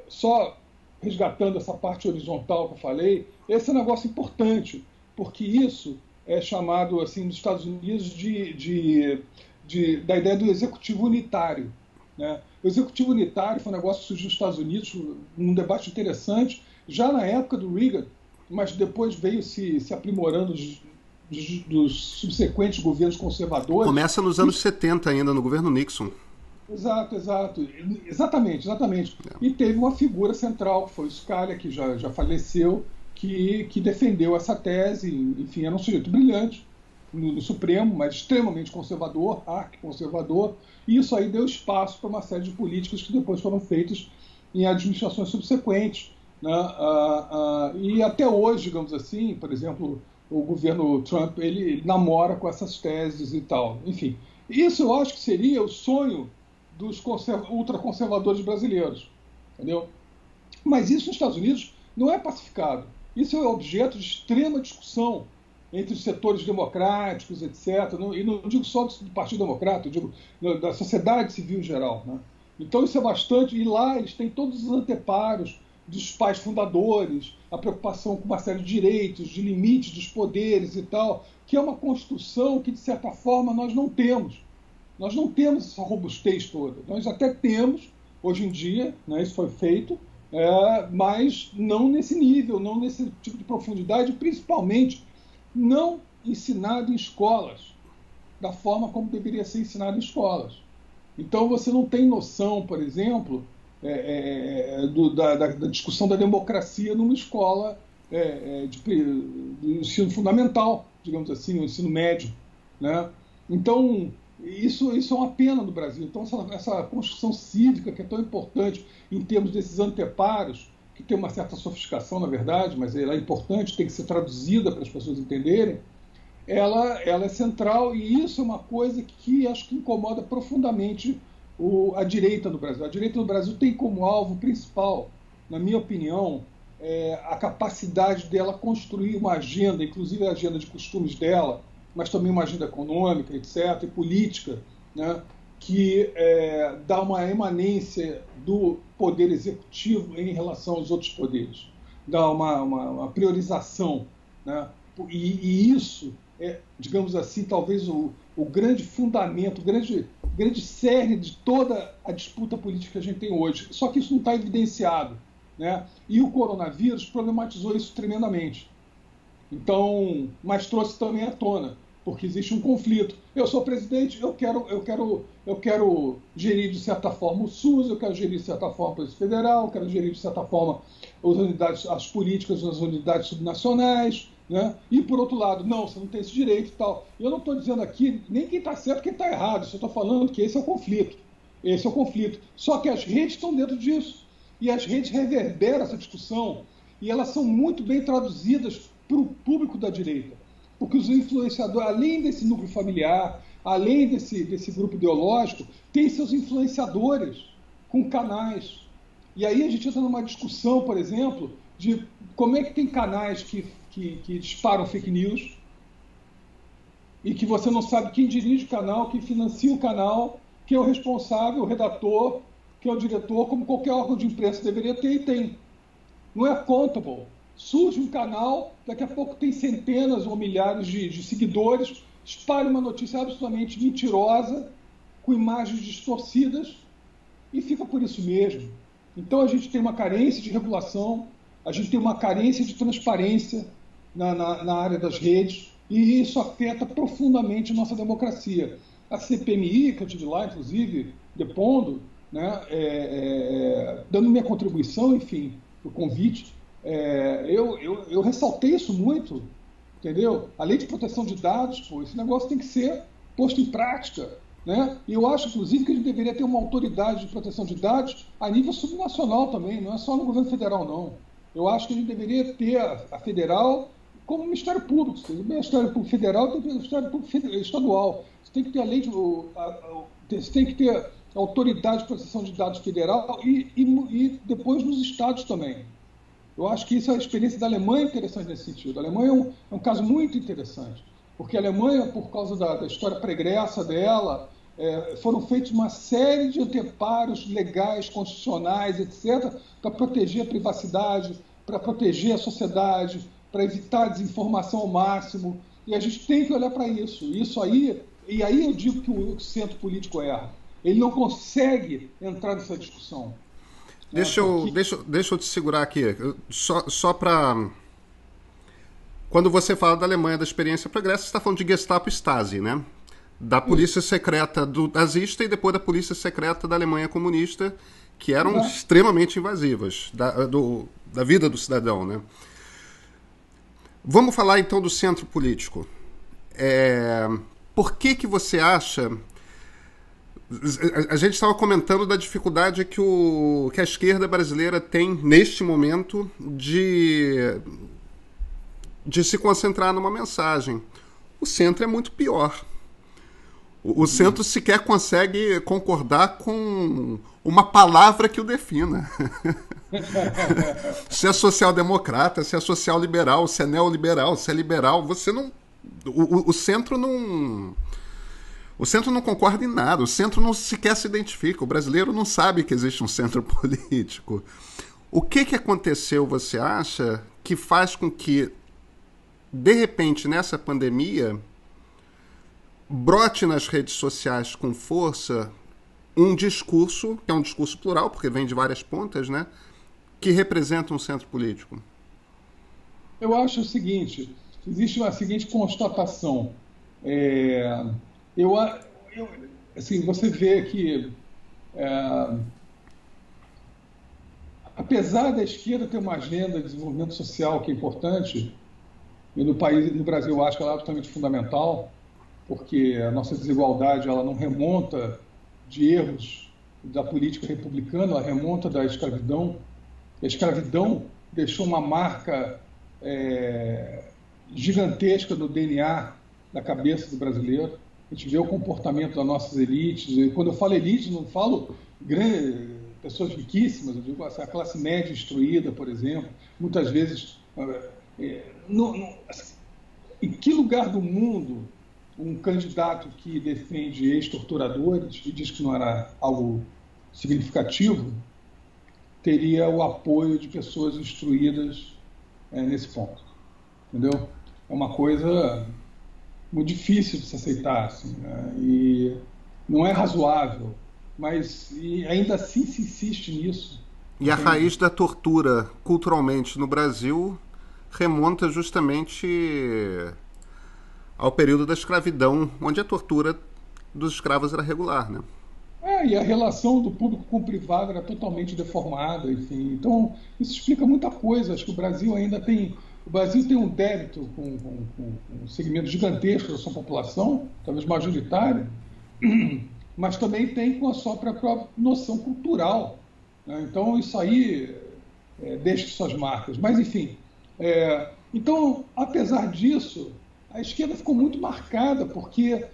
só resgatando essa parte horizontal que eu falei, esse é um negócio importante, porque isso é chamado, assim, nos Estados Unidos da ideia do executivo unitário, né? O executivo unitário foi um negócio que surgiu nos Estados Unidos num debate interessante, já na época do Reagan, mas depois veio se aprimorando dos subsequentes governos conservadores. Começa nos anos 70 ainda, no governo Nixon. Exatamente. E teve uma figura central, que foi o Scalia, que já faleceu, que defendeu essa tese. Enfim, era um sujeito brilhante no Supremo, mas extremamente conservador, arquiconservador, e isso aí deu espaço para uma série de políticas que depois foram feitas em administrações subsequentes, né? E até hoje, digamos assim, por exemplo, o governo Trump, ele namora com essas teses e tal. Enfim, isso eu acho que seria o sonho dos ultraconservadores brasileiros, entendeu? Mas isso nos Estados Unidos não é pacificado. Isso é objeto de extrema discussão entre os setores democráticos, etc. E não digo só do Partido Democrata, eu digo da sociedade civil em geral, né? Então isso é bastante... E lá eles têm todos os anteparos dos pais fundadores, a preocupação com uma série de direitos, de limites dos poderes e tal, que é uma construção que, de certa forma, nós não temos. Nós não temos essa robustez toda. Nós até temos, hoje em dia, né, isso foi feito, mas não nesse nível, não nesse tipo de profundidade, principalmente não ensinado em escolas, da forma como deveria ser ensinado em escolas. Então você não tem noção, por exemplo, da discussão da democracia numa escola do ensino fundamental, digamos assim, o ensino médio, né? Então isso é uma pena no Brasil. Então essa construção cívica, que é tão importante em termos desses anteparos, que tem uma certa sofisticação, na verdade, mas ela é importante, tem que ser traduzida para as pessoas entenderem, ela é central, e isso é uma coisa que acho que incomoda profundamente a direita no Brasil. A direita no Brasil tem como alvo principal, na minha opinião, a capacidade dela construir uma agenda, inclusive a agenda de costumes dela, mas também uma agenda econômica, etc., e política, né, que dá uma emanência do poder executivo em relação aos outros poderes, dá uma priorização, né? E isso é, digamos assim, talvez o grande fundamento, o grande cerne de toda a disputa política que a gente tem hoje. Só que isso não está evidenciado, né? E o coronavírus problematizou isso tremendamente. Então, mas trouxe também à tona, porque existe um conflito. Eu sou presidente, eu quero gerir de certa forma o SUS, eu quero gerir de certa forma o Polícia Federal, eu quero gerir de certa forma as políticas das unidades subnacionais, né? E por outro lado, não, você não tem esse direito e tal. Eu não estou dizendo aqui nem quem está certo e quem está errado, eu só estou falando que esse é o conflito. Esse é o conflito. Só que as redes estão dentro disso. E as redes reverberam essa discussão, e elas são muito bem traduzidas para o público da direita. porque os influenciadores, além desse núcleo familiar, além desse grupo ideológico, tem seus influenciadores com canais. E aí a gente entra numa discussão, por exemplo, de como é que tem canais que disparam fake news e que você não sabe quem dirige o canal, quem financia o canal, quem é o responsável, o redator, quem é o diretor, como qualquer órgão de imprensa deveria ter e tem. Não é accountable. Surge um canal, daqui a pouco tem centenas ou milhares de seguidores, espalha uma notícia absolutamente mentirosa, com imagens distorcidas, e fica por isso mesmo. Então a gente tem uma carência de regulação, a gente tem uma carência de transparência na área das redes, e isso afeta profundamente a nossa democracia. A CPMI, que eu tive lá, inclusive, depondo, né, dando minha contribuição, enfim, o convite, eu ressaltei isso muito, entendeu? A lei de proteção de dados, pô, esse negócio tem que ser posto em prática, né? E eu acho, inclusive, que a gente deveria ter uma autoridade de proteção de dados a nível subnacional também, não é só no governo federal, não. Eu acho que a gente deveria ter a federal como o Ministério Público. O Ministério Público Federal tem que ter o Ministério Público Estadual. Você tem que ter a lei você tem que ter a autoridade de proteção de dados federal e depois nos estados também. Eu acho que isso é a experiência da Alemanha interessante nesse sentido. A Alemanha é um caso muito interessante, porque a Alemanha, por causa da história pregressa dela, foram feitos uma série de anteparos legais, constitucionais, etc., para proteger a privacidade, para proteger a sociedade, para evitar a desinformação ao máximo. E a gente tem que olhar para isso. E aí eu digo que o centro político erra. Ele não consegue entrar nessa discussão. Deixa eu te segurar aqui. Só para... Quando você fala da Alemanha, da experiência pregressa, você está falando de Gestapo e Stasi, né? Da polícia secreta do nazista e depois da polícia secreta da Alemanha comunista, que eram extremamente invasivas da vida do cidadão, né? Vamos falar então do centro político. Por que você acha... A gente estava comentando da dificuldade que a esquerda brasileira tem neste momento de se concentrar numa mensagem. O centro é muito pior. O centro sequer consegue concordar com uma palavra que o defina. Se é social-democrata, se é social-liberal, se é neoliberal, se é liberal, você não... O centro não... O centro não concorda em nada, o centro não sequer se identifica, o brasileiro não sabe que existe um centro político. O que aconteceu, você acha, que faz com que, de repente, nessa pandemia, brote nas redes sociais com força um discurso, que é um discurso plural, porque vem de várias pontas, né, que representa um centro político? Eu acho o seguinte, existe a seguinte constatação. Assim, você vê que, apesar da esquerda ter uma agenda de desenvolvimento social que é importante, e no Brasil eu acho que ela é absolutamente fundamental, porque a nossa desigualdade ela não remonta de erros da política republicana, ela remonta da escravidão. A escravidão deixou uma marca gigantesca no DNA da cabeça do brasileiro. A gente vê o comportamento das nossas elites. E quando eu falo elite, não falo pessoas riquíssimas, eu digo assim, a classe média instruída, por exemplo. Muitas vezes, em que lugar do mundo um candidato que defende ex-torturadores e diz que não era algo significativo teria o apoio de pessoas instruídas nesse ponto? Entendeu? É uma coisa muito difícil de se aceitar, assim, né? E não é razoável, mas ainda assim se insiste nisso. E a raiz da tortura culturalmente no Brasil remonta justamente ao período da escravidão, onde a tortura dos escravos era regular, né? E a relação do público com o privado era totalmente deformada, enfim. Então, isso explica muita coisa. Acho que o Brasil ainda tem... O Brasil tem um débito com um segmento gigantesco da sua população, talvez majoritário, mas também tem com a sua própria noção cultural, né? Então, isso aí deixa suas marcas. Mas, enfim, então, apesar disso, a esquerda ficou muito marcada, porque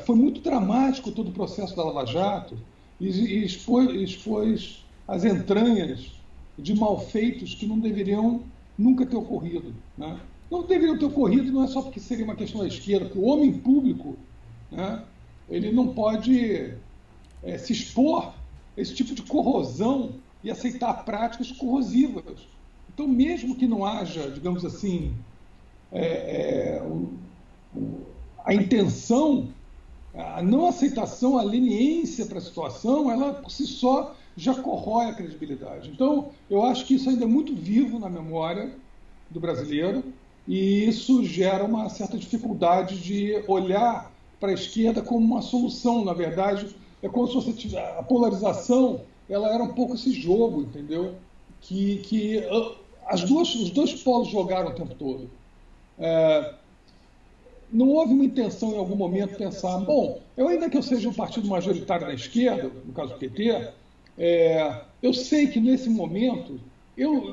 foi muito dramático todo o processo da Lava Jato e expôs as entranhas de malfeitos que não deveriam nunca ter ocorrido. Né? Não deveriam ter ocorrido não é só porque seria uma questão da esquerda, porque o homem público, né, ele não pode se expor a esse tipo de corrosão e aceitar práticas corrosivas. Então, mesmo que não haja, digamos assim, a intenção, a não aceitação, a leniência para a situação, ela por si só já corrói a credibilidade. Então, eu acho que isso ainda é muito vivo na memória do brasileiro e isso gera uma certa dificuldade de olhar para a esquerda como uma solução. Na verdade, é como se você tivesse a polarização, ela era um pouco esse jogo, entendeu? Que os dois polos jogaram o tempo todo. Não houve uma intenção em algum momento pensar, bom, ainda que eu seja um partido majoritário na esquerda, no caso do PT, eu sei que nesse momento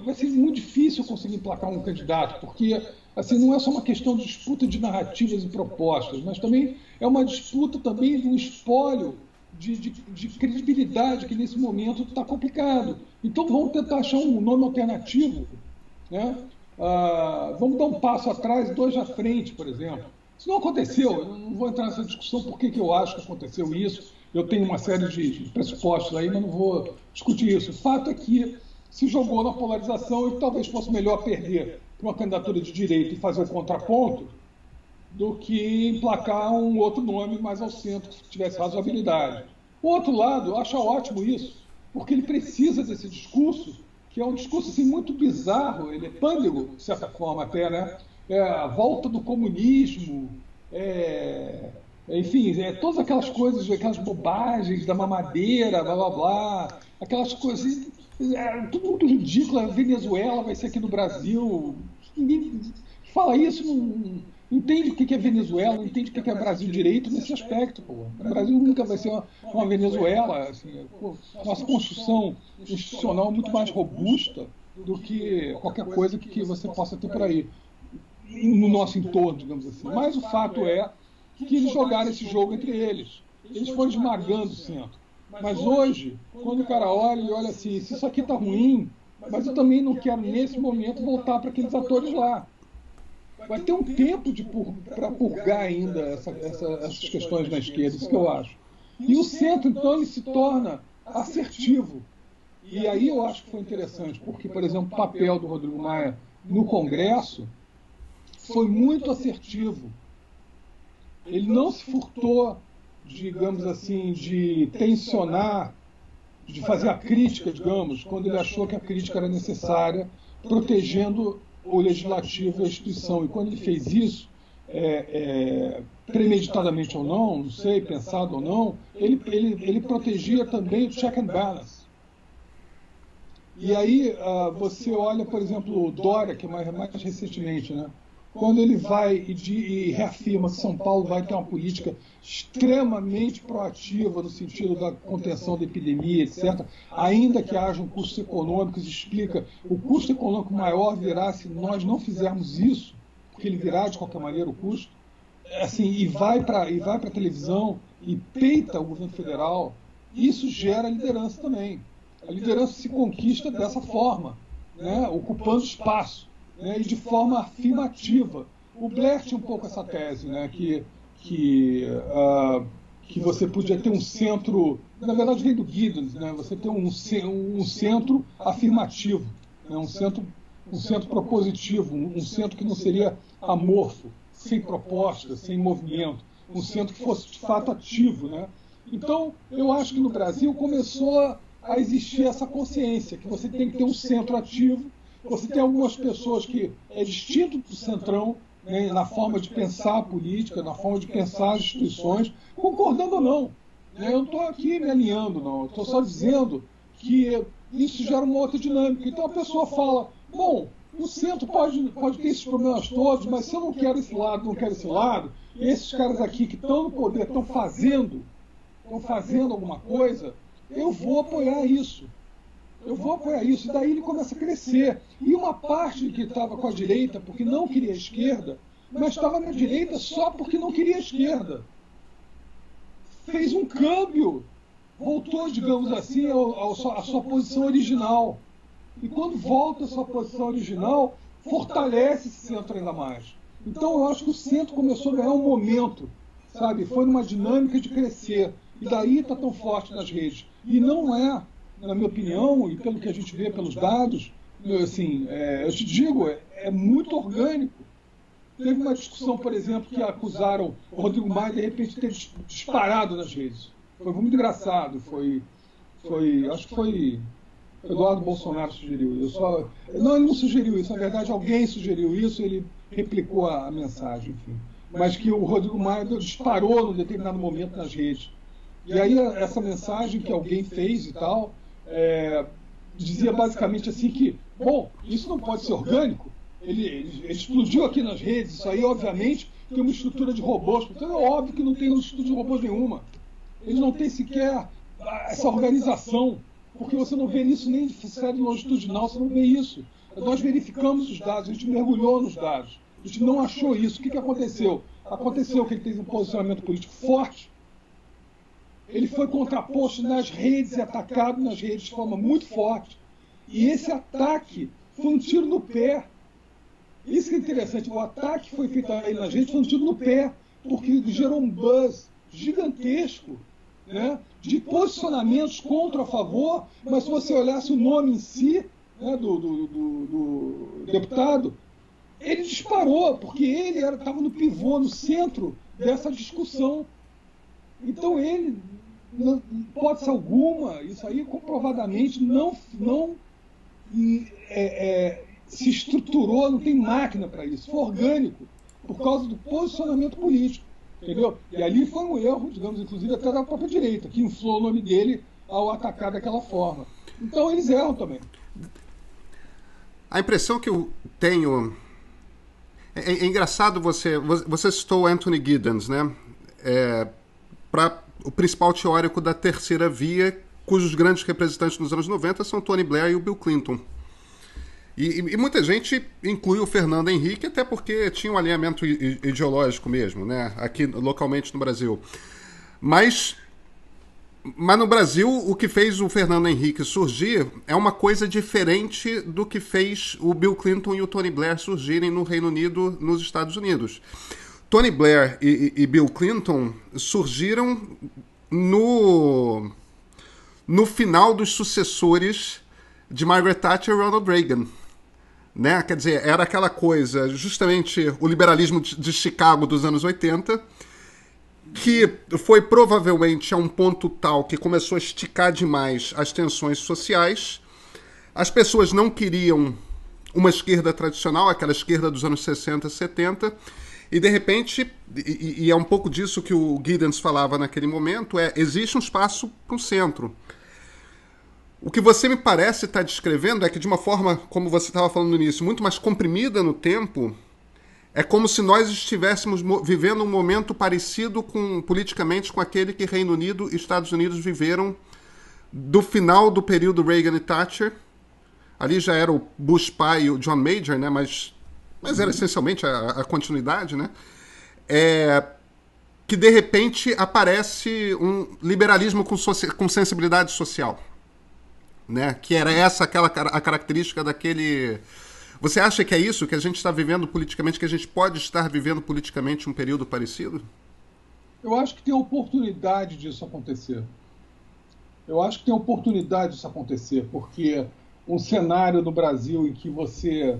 vai ser muito difícil conseguir emplacar um candidato, porque assim, não é só uma questão de disputa de narrativas e propostas, mas também é uma disputa também de um espólio de credibilidade que nesse momento está complicado. Então vamos tentar achar um nome alternativo, né? Vamos dar um passo atrás e dois à frente, por exemplo. Isso não aconteceu, eu não vou entrar nessa discussão por que eu acho que aconteceu isso. Eu tenho uma série de pressupostos aí, mas não vou discutir isso. O fato é que se jogou na polarização e talvez fosse melhor perder para uma candidatura de direita e fazer o contraponto do que emplacar um outro nome mais ao centro que tivesse razoabilidade. O outro lado acha ótimo isso, porque ele precisa desse discurso, que é um discurso assim, muito bizarro, ele é pândego, de certa forma até, né? A volta do comunismo, enfim, todas aquelas coisas, aquelas bobagens da mamadeira, blá blá blá, aquelas coisas, tudo muito ridículo. A Venezuela vai ser aqui no Brasil. Ninguém fala isso, não entende o que é Venezuela, não entende o que é Brasil direito nesse aspecto. Pô. O Brasil nunca vai ser uma Venezuela. Assim, nossa construção institucional é muito mais robusta do que qualquer coisa que você possa ter por aí, no nosso entorno, digamos assim. Mas o fato é que eles jogaram esse jogo entre eles. Eles foram esmagando o centro. Mas hoje, quando o cara olha, ele olha assim, se isso aqui está ruim, mas eu também não quero, nesse momento, voltar para aqueles atores lá. Vai ter um tempo para purgar ainda essas questões na esquerda, isso que eu acho. E o centro, então, ele se torna assertivo. E aí eu acho que foi interessante, porque, por exemplo, o papel do Rodrigo Maia no Congresso foi muito assertivo. Ele não se furtou, digamos assim, de tensionar, de fazer a crítica, digamos, quando ele achou que a crítica era necessária, protegendo o legislativo e a instituição. E quando ele fez isso, premeditadamente ou não sei, pensado ou não, ele protegia também o check and balance. E aí você olha, por exemplo, o Dória, que é mais recentemente, né? Quando ele vai e reafirma que São Paulo vai ter uma política extremamente proativa no sentido da contenção da epidemia, etc., ainda que hajam custos econômicos, explica o custo econômico maior virá se nós não fizermos isso, porque ele virá de qualquer maneira o custo, assim, e vai para a televisão e peita o governo federal, isso gera liderança também. A liderança se conquista dessa forma, né, ocupando espaço. Né, e de forma afirmativa. O Blair tinha um pouco essa tese, né, que você podia ter um centro, na verdade vem do Giddens, né, você ter um centro afirmativo, né, um centro propositivo, um centro que não seria amorfo, sem proposta, sem movimento, um centro que fosse de fato ativo. Né. Então, eu acho que no Brasil começou a existir essa consciência, que você tem que ter um centro ativo. Você tem algumas pessoas que é distinto do centrão, né, na forma de pensar a política, na forma de pensar as instituições, concordando ou não. Né, eu não estou aqui me alinhando, não. Estou só dizendo que isso gera uma outra dinâmica. Então a pessoa fala, bom, o centro pode ter esses problemas todos, mas se eu não quero esse lado, não quero esse lado, e esses caras aqui que estão no poder estão fazendo alguma coisa, eu vou apoiar isso. Eu vou apoiar isso. E daí ele começa a crescer. E uma parte que estava com a direita, porque não queria a esquerda, mas estava na direita só porque não queria a esquerda. Fez um câmbio, voltou, digamos assim, à sua posição original. E quando volta à sua posição original, fortalece esse centro ainda mais. Então eu acho que o centro começou a ganhar um momento, sabe? Foi numa dinâmica de crescer. E daí está tão forte nas redes. E não é, na minha opinião, e pelo que a gente vê pelos dados, assim, eu te digo, é muito orgânico. Teve uma discussão, por exemplo, que acusaram o Rodrigo Maia de repente ter disparado nas redes. Foi muito engraçado. Acho que foi Eduardo Bolsonaro sugeriu. Não, ele não sugeriu isso. Na verdade, alguém sugeriu isso. Ele replicou a mensagem, enfim. Mas que o Rodrigo Maia disparou num determinado momento nas redes. E aí essa mensagem que alguém fez e tal dizia basicamente assim que, bom, isso não pode ser orgânico. Ele explodiu aqui nas redes. Isso aí, obviamente, tem uma estrutura de robôs. Então é óbvio que não tem uma estrutura de robôs nenhuma. Eles não têm sequer essa organização, porque você não vê isso nem de série longitudinal, você não vê isso. Nós verificamos os dados, a gente mergulhou nos dados. A gente não achou isso. O que aconteceu? Aconteceu que ele teve um posicionamento político forte. Ele foi contraposto nas redes e atacado nas redes de forma muito forte. E esse ataque foi um tiro no pé. Isso que é interessante. O ataque que foi feito a ele nas redes foi um tiro no pé, porque gerou um buzz gigantesco, né, de posicionamentos contra ou a favor, mas se você olhasse o nome em si, né, do deputado, ele disparou, porque ele estava no pivô, no centro dessa discussão. Então ele, hipótese alguma, isso aí comprovadamente não se estruturou, não tem máquina para isso, foi orgânico, por causa do posicionamento político, entendeu? E ali foi um erro, digamos, inclusive até da própria direita, que inflou o nome dele ao atacar daquela forma. Então eles erram também. A impressão que eu tenho... É engraçado você citou Anthony Giddens, né? Para o principal teórico da terceira via, cujos grandes representantes nos anos 90 são Tony Blair e o Bill Clinton. E muita gente inclui o Fernando Henrique, até porque tinha um alinhamento ideológico mesmo, né? Aqui localmente no Brasil. Mas no Brasil, o que fez o Fernando Henrique surgir é uma coisa diferente do que fez o Bill Clinton e o Tony Blair surgirem no Reino Unido, nos Estados Unidos. Tony Blair e Bill Clinton surgiram no final dos sucessores de Margaret Thatcher e Ronald Reagan. Né? Quer dizer, era aquela coisa, justamente o liberalismo de Chicago dos anos 80, que foi provavelmente a um ponto tal que começou a esticar demais as tensões sociais. As pessoas não queriam uma esquerda tradicional, aquela esquerda dos anos 60, 70, e de repente, e é um pouco disso que o Giddens falava naquele momento, existe um espaço para o centro. O que você me parece estar descrevendo é que, de uma forma, como você estava falando no início, muito mais comprimida no tempo, é como se nós estivéssemos vivendo um momento parecido politicamente com aquele que Reino Unido e Estados Unidos viveram do final do período Reagan e Thatcher. Ali já era o Bush pai e o John Major, né? Mas era essencialmente a continuidade, né? Que de repente aparece um liberalismo com sensibilidade social. Né? Que era a característica daquele... Você acha que é isso que a gente está vivendo politicamente, que a gente pode estar vivendo politicamente um período parecido? Eu acho que tem oportunidade disso acontecer. Porque um cenário no Brasil em que você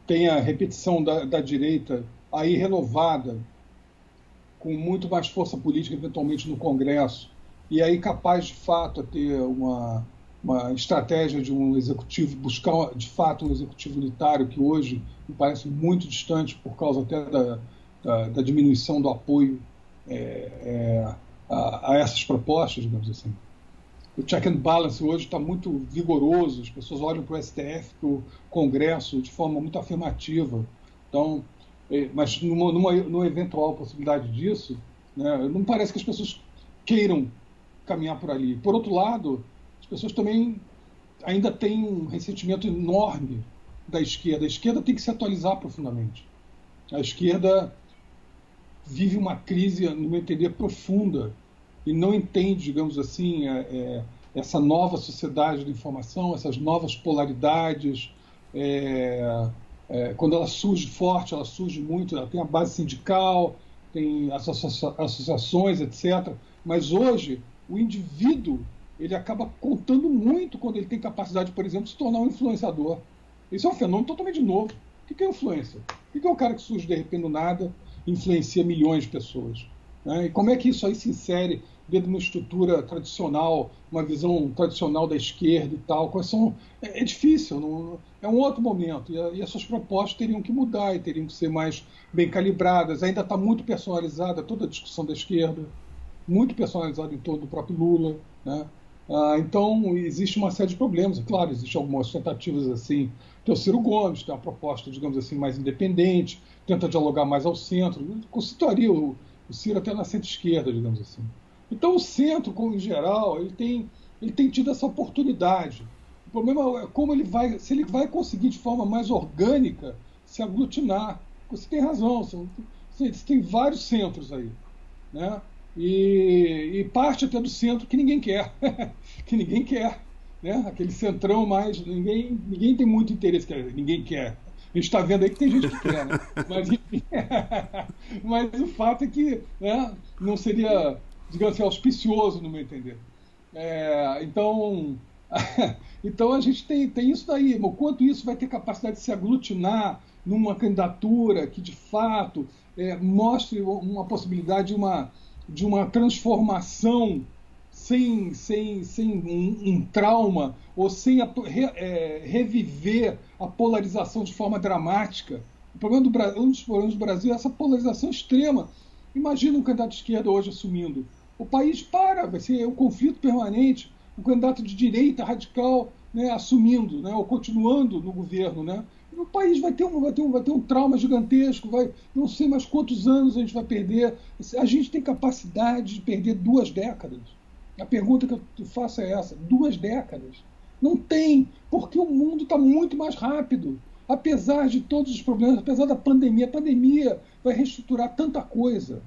tem a repetição da direita aí renovada, com muito mais força política, eventualmente no Congresso, e aí capaz de fato a ter uma estratégia de um executivo, buscar de fato um executivo unitário, que hoje me parece muito distante por causa até da diminuição do apoio a essas propostas, digamos assim. O check and balance hoje está muito vigoroso, as pessoas olham para o STF, para o Congresso, de forma muito afirmativa. Então, mas numa eventual possibilidade disso, né, não parece que as pessoas queiram caminhar por ali. Por outro lado, as pessoas também ainda têm um ressentimento enorme da esquerda. A esquerda tem que se atualizar profundamente. A esquerda vive uma crise, no meu entender, profunda e não entende, digamos assim, essa nova sociedade de informação, essas novas polaridades. Quando ela surge forte, ela surge muito, ela tem a base sindical, tem as associações, etc. Mas hoje, o indivíduo ele acaba contando muito quando ele tem capacidade, por exemplo, de se tornar um influenciador. Isso é um fenômeno totalmente novo. O que é influência? O que é um cara que surge de repente do nada e influencia milhões de pessoas? Né? E como é que isso aí se insere dentro de uma estrutura tradicional, uma visão tradicional da esquerda e tal? Quais são? É difícil, não, é um outro momento. E essas propostas teriam que mudar e teriam que ser mais bem calibradas. Ainda está muito personalizada toda a discussão da esquerda, muito personalizada em torno do próprio Lula, né? Então, existe uma série de problemas. Claro, existem algumas tentativas assim. Tem o Ciro Gomes, tem uma proposta, digamos assim, mais independente, tenta dialogar mais ao centro. Eu situaria o Ciro até na centro-esquerda, digamos assim. Então, o centro, em geral, ele tem tido essa oportunidade. O problema é como se ele vai conseguir, de forma mais orgânica, se aglutinar. Você tem razão, você tem vários centros aí, né? E parte até do centro que ninguém quer, que ninguém quer, né? Aquele centrão mais ninguém tem muito interesse, ninguém quer. A gente está vendo aí que tem gente que quer, né? Mas o fato é que, né, não seria, digamos assim, auspicioso, no meu entender. Então a gente tem isso daí. O quanto isso vai ter capacidade de se aglutinar numa candidatura que, de fato, mostre uma possibilidade de uma transformação sem um trauma ou sem reviver a polarização de forma dramática. Um dos problemas do Brasil é essa polarização extrema. Imagina um candidato de esquerda hoje assumindo. O país vai ser um conflito permanente. Um candidato de direita radical, né, assumindo, né, ou continuando no governo, né? O país vai ter um trauma gigantesco, não sei mais quantos anos a gente vai perder. A gente tem capacidade de perder 2 décadas. A pergunta que eu faço é essa: 2 décadas? Não tem, porque o mundo está muito mais rápido. Apesar de todos os problemas, apesar da pandemia, a pandemia vai reestruturar tanta coisa,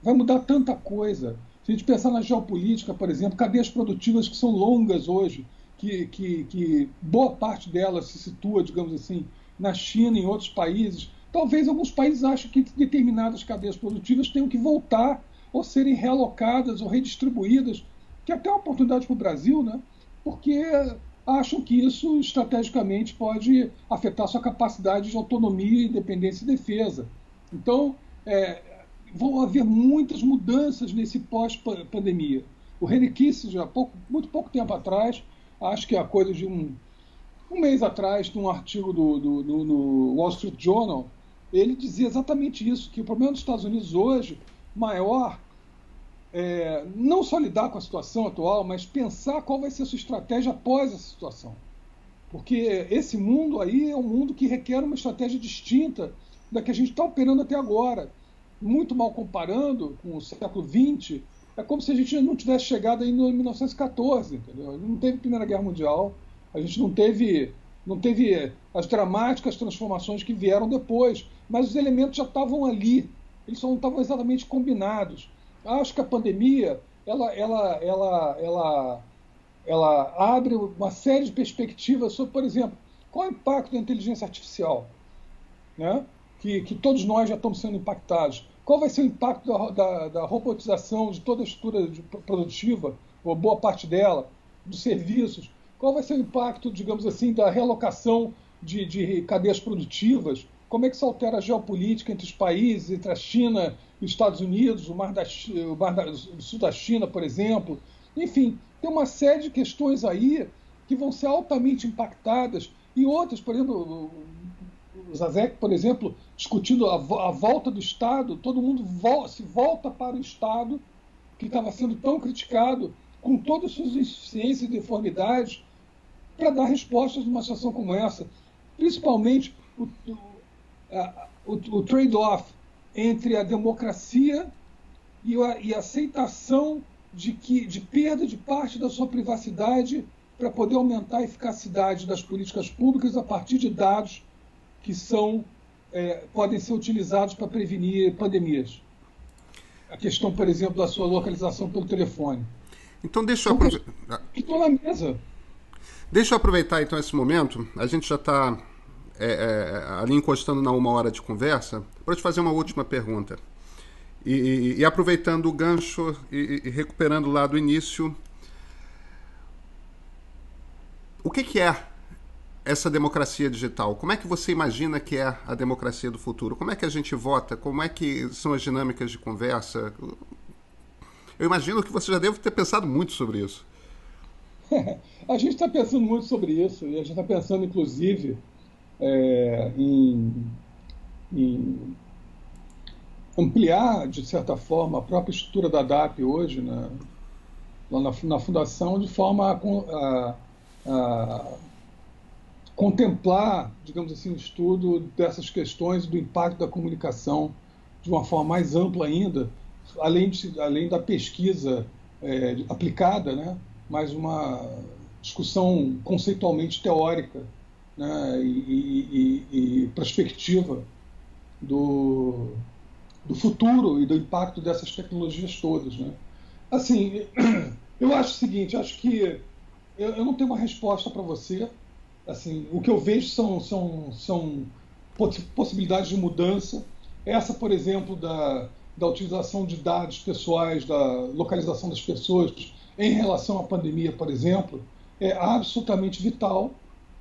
vai mudar tanta coisa. Se a gente pensar na geopolítica, por exemplo, cadeias produtivas que são longas hoje, que boa parte delas se situa, digamos assim, na China e em outros países. Talvez alguns países achem que determinadas cadeias produtivas tenham que voltar ou serem realocadas ou redistribuídas, que é até uma oportunidade para o Brasil, né? Porque acham que isso estrategicamente pode afetar sua capacidade de autonomia, independência e defesa. Então, vão haver muitas mudanças nesse pós-pandemia. O Henry Kissinger, muito pouco tempo atrás, acho que é a coisa de um mês atrás, num artigo no Wall Street Journal, ele dizia exatamente isso, que o problema dos Estados Unidos hoje, maior, não só lidar com a situação atual, mas pensar qual vai ser a sua estratégia após essa situação. Porque esse mundo aí é um mundo que requer uma estratégia distinta da que a gente está operando até agora. Muito mal comparando com o século XX, é como se a gente não tivesse chegado aí em 1914, entendeu? Não teve Primeira Guerra Mundial, a gente não teve as dramáticas transformações que vieram depois, mas os elementos já estavam ali, eles só não estavam exatamente combinados. Acho que a pandemia ela abre uma série de perspectivas sobre, por exemplo, qual é o impacto da inteligência artificial, né? Que todos nós já estamos sendo impactados. Qual vai ser o impacto da robotização de toda a estrutura produtiva, ou boa parte dela, dos serviços? Qual vai ser o impacto, digamos assim, da realocação de cadeias produtivas? Como é que isso altera a geopolítica entre os países, entre a China e os Estados Unidos, o Mar do Sul da China, por exemplo? Enfim, tem uma série de questões aí que vão ser altamente impactadas e outras, por exemplo, o Zizek, por exemplo, discutindo a volta do Estado, todo mundo se volta para o Estado, que estava sendo tão criticado, com todas as suas insuficiências e deformidades, para dar respostas numa situação como essa. Principalmente o trade-off entre a democracia e a aceitação de perda de parte da sua privacidade para poder aumentar a eficacidade das políticas públicas a partir de dados que podem ser utilizados para prevenir pandemias. A questão, por exemplo, da sua localização pelo telefone. Então, deixa eu aproveitar. Estou na mesa. Deixa eu aproveitar, então, esse momento. A gente já está ali encostando na 1 hora de conversa, para te fazer uma última pergunta. E aproveitando o gancho e recuperando lá do início, o que é essa democracia digital? Como é que você imagina que é a democracia do futuro? Como é que a gente vota? Como é que são as dinâmicas de conversa? Eu imagino que você já deve ter pensado muito sobre isso. A gente está pensando muito sobre isso, e a gente está pensando, inclusive, em ampliar, de certa forma, a própria estrutura da DAP hoje, né, lá na Fundação, de forma a contemplar, digamos assim, o estudo dessas questões do impacto da comunicação de uma forma mais ampla ainda, além da pesquisa aplicada, né, mas uma discussão conceitualmente teórica, né, e prospectiva do futuro e do impacto dessas tecnologias todas, né? Assim, eu acho o seguinte, acho que eu não tenho uma resposta para você. Assim, o que eu vejo são possibilidades de mudança. Essa, por exemplo, da utilização de dados pessoais, da localização das pessoas em relação à pandemia, por exemplo, é absolutamente vital,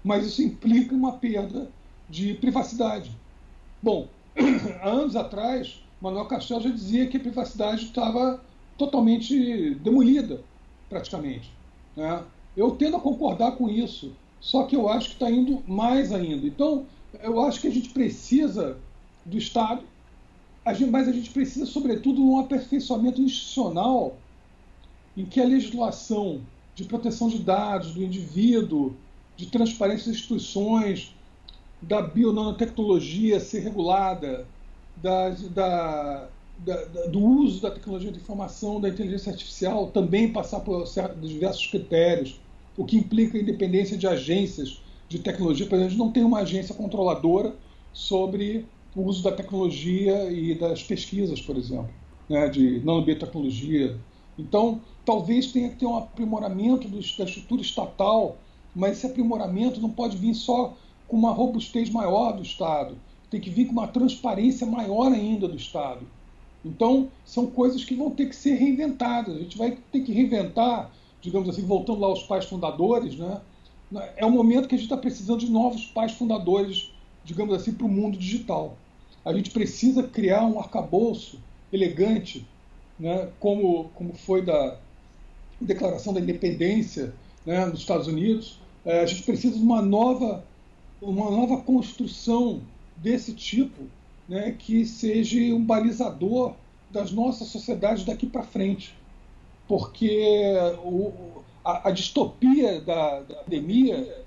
mas isso implica uma perda de privacidade. Bom, há anos atrás, Manuel Castells já dizia que a privacidade estava totalmente demolida, praticamente, né? Eu tendo a concordar com isso, só que eu acho que está indo mais ainda. Então, eu acho que a gente precisa do Estado, mas a gente precisa, sobretudo, de um aperfeiçoamento institucional em que a legislação de proteção de dados do indivíduo, de transparência das instituições, da bionanotecnologia ser regulada, do uso da tecnologia de informação, da inteligência artificial, também passar por diversos critérios, o que implica a independência de agências de tecnologia. Por exemplo, a gente não tem uma agência controladora sobre o uso da tecnologia e das pesquisas, por exemplo, né, de nanobiotecnologia. Então, talvez tenha que ter um aprimoramento da estrutura estatal, mas esse aprimoramento não pode vir só com uma robustez maior do Estado, tem que vir com uma transparência maior ainda do Estado. Então, são coisas que vão ter que ser reinventadas. A gente vai ter que reinventar, digamos assim, voltando lá aos pais fundadores, né? É um momento que a gente está precisando de novos pais fundadores, digamos assim, para o mundo digital. A gente precisa criar um arcabouço elegante, né? Como foi da Declaração da Independência, né, nos Estados Unidos. A gente precisa de uma nova construção desse tipo, né, que seja um balizador das nossas sociedades daqui para frente. Porque a distopia da pandemia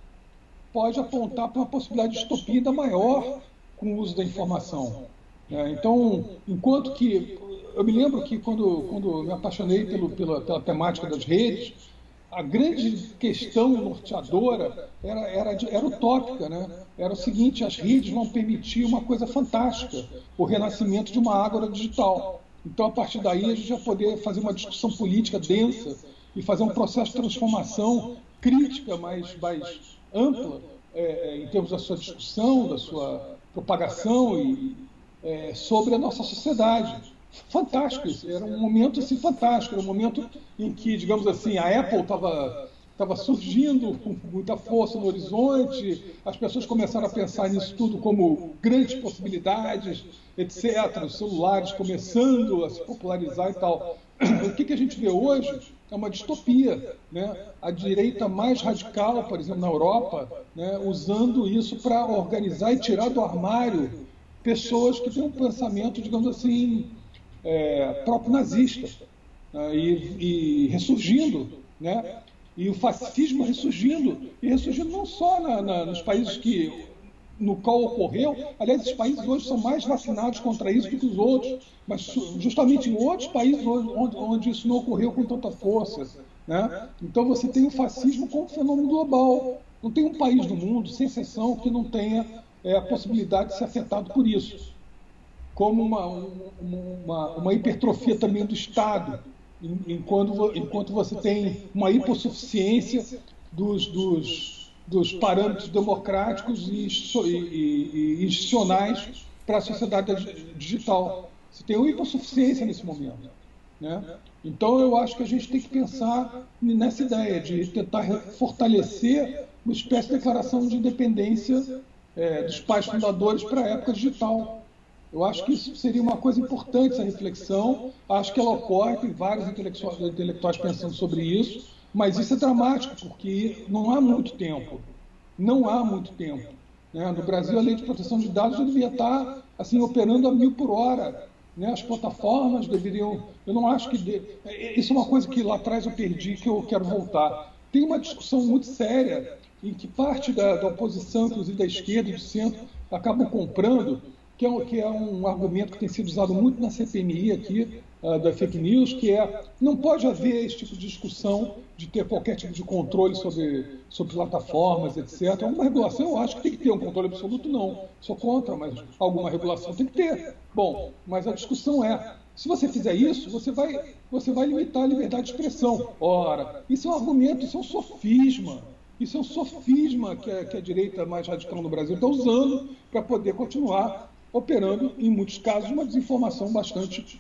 pode apontar para uma possibilidade de distopia ainda maior com o uso da informação. Então, enquanto que... Eu me lembro que quando me apaixonei pela temática das redes, a grande questão norteadora era utópica, né? Era o seguinte: as redes vão permitir uma coisa fantástica, o renascimento de uma ágora digital. Então, a partir daí, a gente vai poder fazer uma discussão política densa e fazer um processo de transformação crítica mais ampla em termos da sua discussão, da sua propagação e sobre a nossa sociedade. Fantástico isso, era um momento assim fantástico, era um momento em que, digamos assim, a Apple estava surgindo com muita força no horizonte, as pessoas começaram a pensar nisso tudo como grandes possibilidades, etc., os celulares começando a se popularizar e tal. O que a gente vê hoje é uma distopia, né? A direita mais radical, por exemplo, na Europa, né, usando isso para organizar e tirar do armário pessoas que têm um pensamento, digamos assim, próprio nazista, né, e ressurgindo, né, e o fascismo ressurgindo não só nos países no qual ocorreu. Aliás, esses países hoje são mais vacinados contra isso do que os outros, mas justamente em outros países onde isso não ocorreu com tanta força, né? Então você tem o fascismo como fenômeno global. Não tem um país do mundo, sem exceção, que não tenha a possibilidade de ser afetado por isso. Como uma hipertrofia também do Estado, enquanto você tem uma hipossuficiência dos parâmetros democráticos e institucionais para a sociedade digital. Você tem uma hipossuficiência nesse momento, né? Então, eu acho que a gente tem que pensar nessa ideia de tentar fortalecer uma espécie de declaração de independência dos pais fundadores para a época digital. Eu acho que isso seria uma coisa importante, essa reflexão. Acho que ela ocorre, tem vários intelectuais pensando sobre isso, mas isso é dramático, porque não há muito tempo. Não há muito tempo, né? No Brasil, a lei de proteção de dados já devia estar assim, operando a 1000 por hora. Né? As plataformas deveriam... Eu não acho que... Isso é uma coisa que lá atrás eu perdi, que eu quero voltar. Tem uma discussão muito séria em que parte da oposição, inclusive da esquerda e do centro, acabam comprando, que é um argumento que tem sido usado muito na CPMI aqui, da fake news, que não pode haver esse tipo de discussão de ter qualquer tipo de controle sobre plataformas, etc. Alguma regulação, eu acho que tem que ter um controle absoluto, não. Sou contra, mas alguma regulação tem que ter. Bom, mas a discussão se você fizer isso, você vai limitar a liberdade de expressão. Ora, isso é um argumento, isso é um sofisma. Isso é um sofisma que a direita mais radical no Brasil está usando para poder continuar operando, em muitos casos, uma desinformação bastante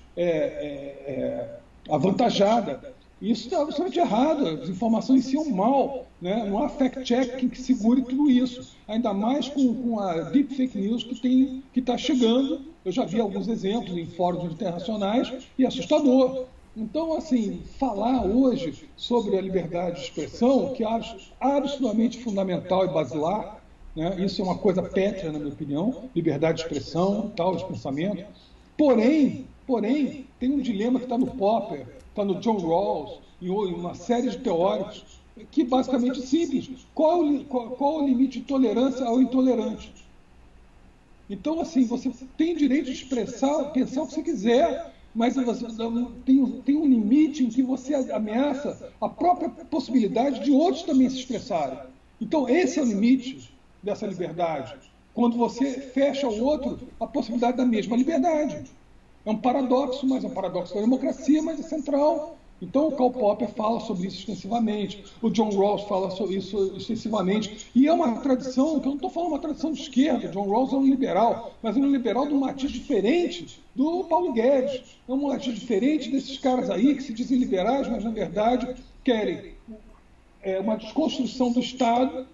avantajada. E isso está absolutamente errado. A desinformação em si é um mal, né? Não há fact-checking que segure tudo isso. Ainda mais com a deep fake news que está chegando. Eu já vi alguns exemplos em fóruns internacionais e é assustador. Então, assim, falar hoje sobre a liberdade de expressão, que acho absolutamente fundamental e basilar, né? Isso é uma coisa pétrea, na minha opinião, liberdade de expressão, tal, de pensamento. Porém, tem um dilema que está no Popper, está no John Rawls, em uma série de teóricos, que basicamente é simples. Qual o limite de tolerância ao intolerante? Então, assim, você tem direito de expressar, pensar o que você quiser, mas tem um limite em que você ameaça a própria possibilidade de outros também se expressarem. Então, esse é o limite dessa liberdade, quando você fecha ao outro a possibilidade da mesma liberdade. É um paradoxo, mas é um paradoxo da democracia, mas é central. Então o Karl Popper fala sobre isso extensivamente, o John Rawls fala sobre isso extensivamente, e é uma tradição, que eu não estou falando uma tradição de esquerda, John Rawls é um liberal, mas é um liberal de um matiz diferente do Paulo Guedes, é um matiz diferente desses caras aí que se dizem liberais, mas na verdade querem uma desconstrução do Estado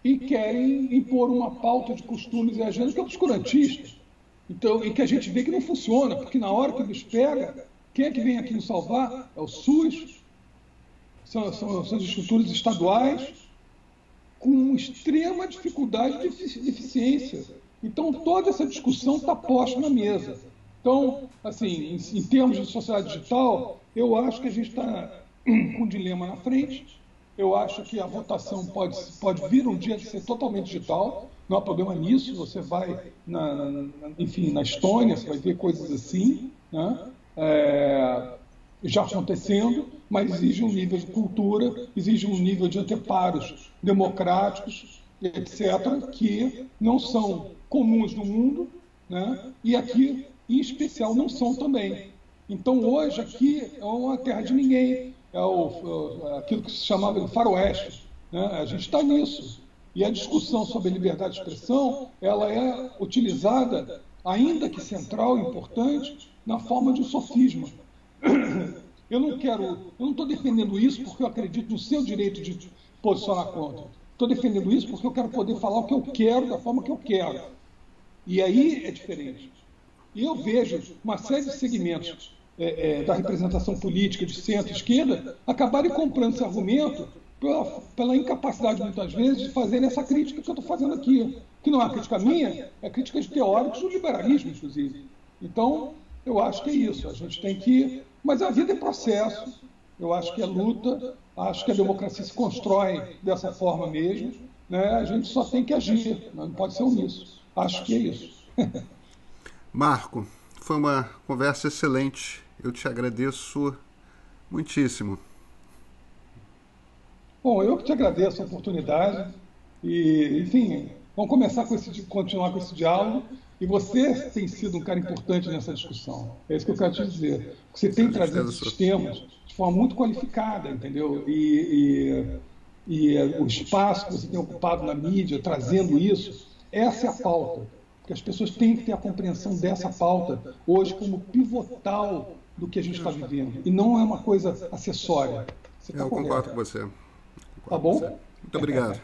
e querem impor uma pauta de costumes e agenda que é obscurantista. Então, e que a gente vê que não funciona, porque na hora que o bicho pega, quem é que vem aqui nos salvar? É o SUS, são as estruturas estaduais, com extrema dificuldade de eficiência. Então, toda essa discussão está posta na mesa. Então, assim, em termos de sociedade digital, eu acho que a gente está com um dilema na frente. Eu acho que a votação pode vir um dia de ser totalmente digital, não há problema nisso. Você vai, enfim, na Estônia, você vai ver coisas assim, né? Já acontecendo, mas exige um nível de cultura, exige um nível de anteparos democráticos, etc., que não são comuns no mundo, né? E aqui, em especial, não são também. Então, hoje, aqui é uma terra de ninguém. Aquilo que se chamava de faroeste, né? A gente está nisso. E a discussão sobre a liberdade de expressão, ela é utilizada, ainda que central e importante, na forma de um sofisma. Eu não estou defendendo isso porque eu acredito no seu direito de posicionar contra. Estou defendendo isso porque eu quero poder falar o que eu quero, da forma que eu quero. E aí é diferente. E eu vejo uma série de segmentos da representação política de centro-esquerda acabarem comprando esse argumento pela incapacidade, muitas vezes, de fazer essa crítica que eu estou fazendo aqui. Que não é uma crítica minha, é crítica de teóricos do liberalismo, inclusive. Então, eu acho que é isso. A gente tem que... Mas a vida é processo. Eu acho que é luta. Acho que a democracia se constrói dessa forma mesmo. Né? A gente só tem que agir. Não pode ser omisso. Acho que é isso. Marco, foi uma conversa excelente. Eu te agradeço muitíssimo. Bom, eu que te agradeço a oportunidade e, enfim, vamos começar continuar com esse diálogo. E você tem sido um cara importante nessa discussão. É isso que eu quero te dizer. Você tem trazido esses temas de forma muito qualificada, entendeu? O espaço que você tem ocupado na mídia, trazendo isso, essa é a pauta. Porque as pessoas têm que ter a compreensão dessa pauta hoje como pivotal do que a gente está vivendo. E não é uma coisa acessória. Eu concordo com você. Tá bom? Muito obrigado.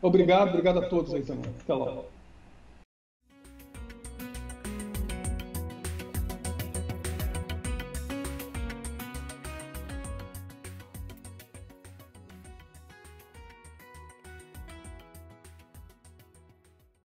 Obrigado a todos aí também. Até logo.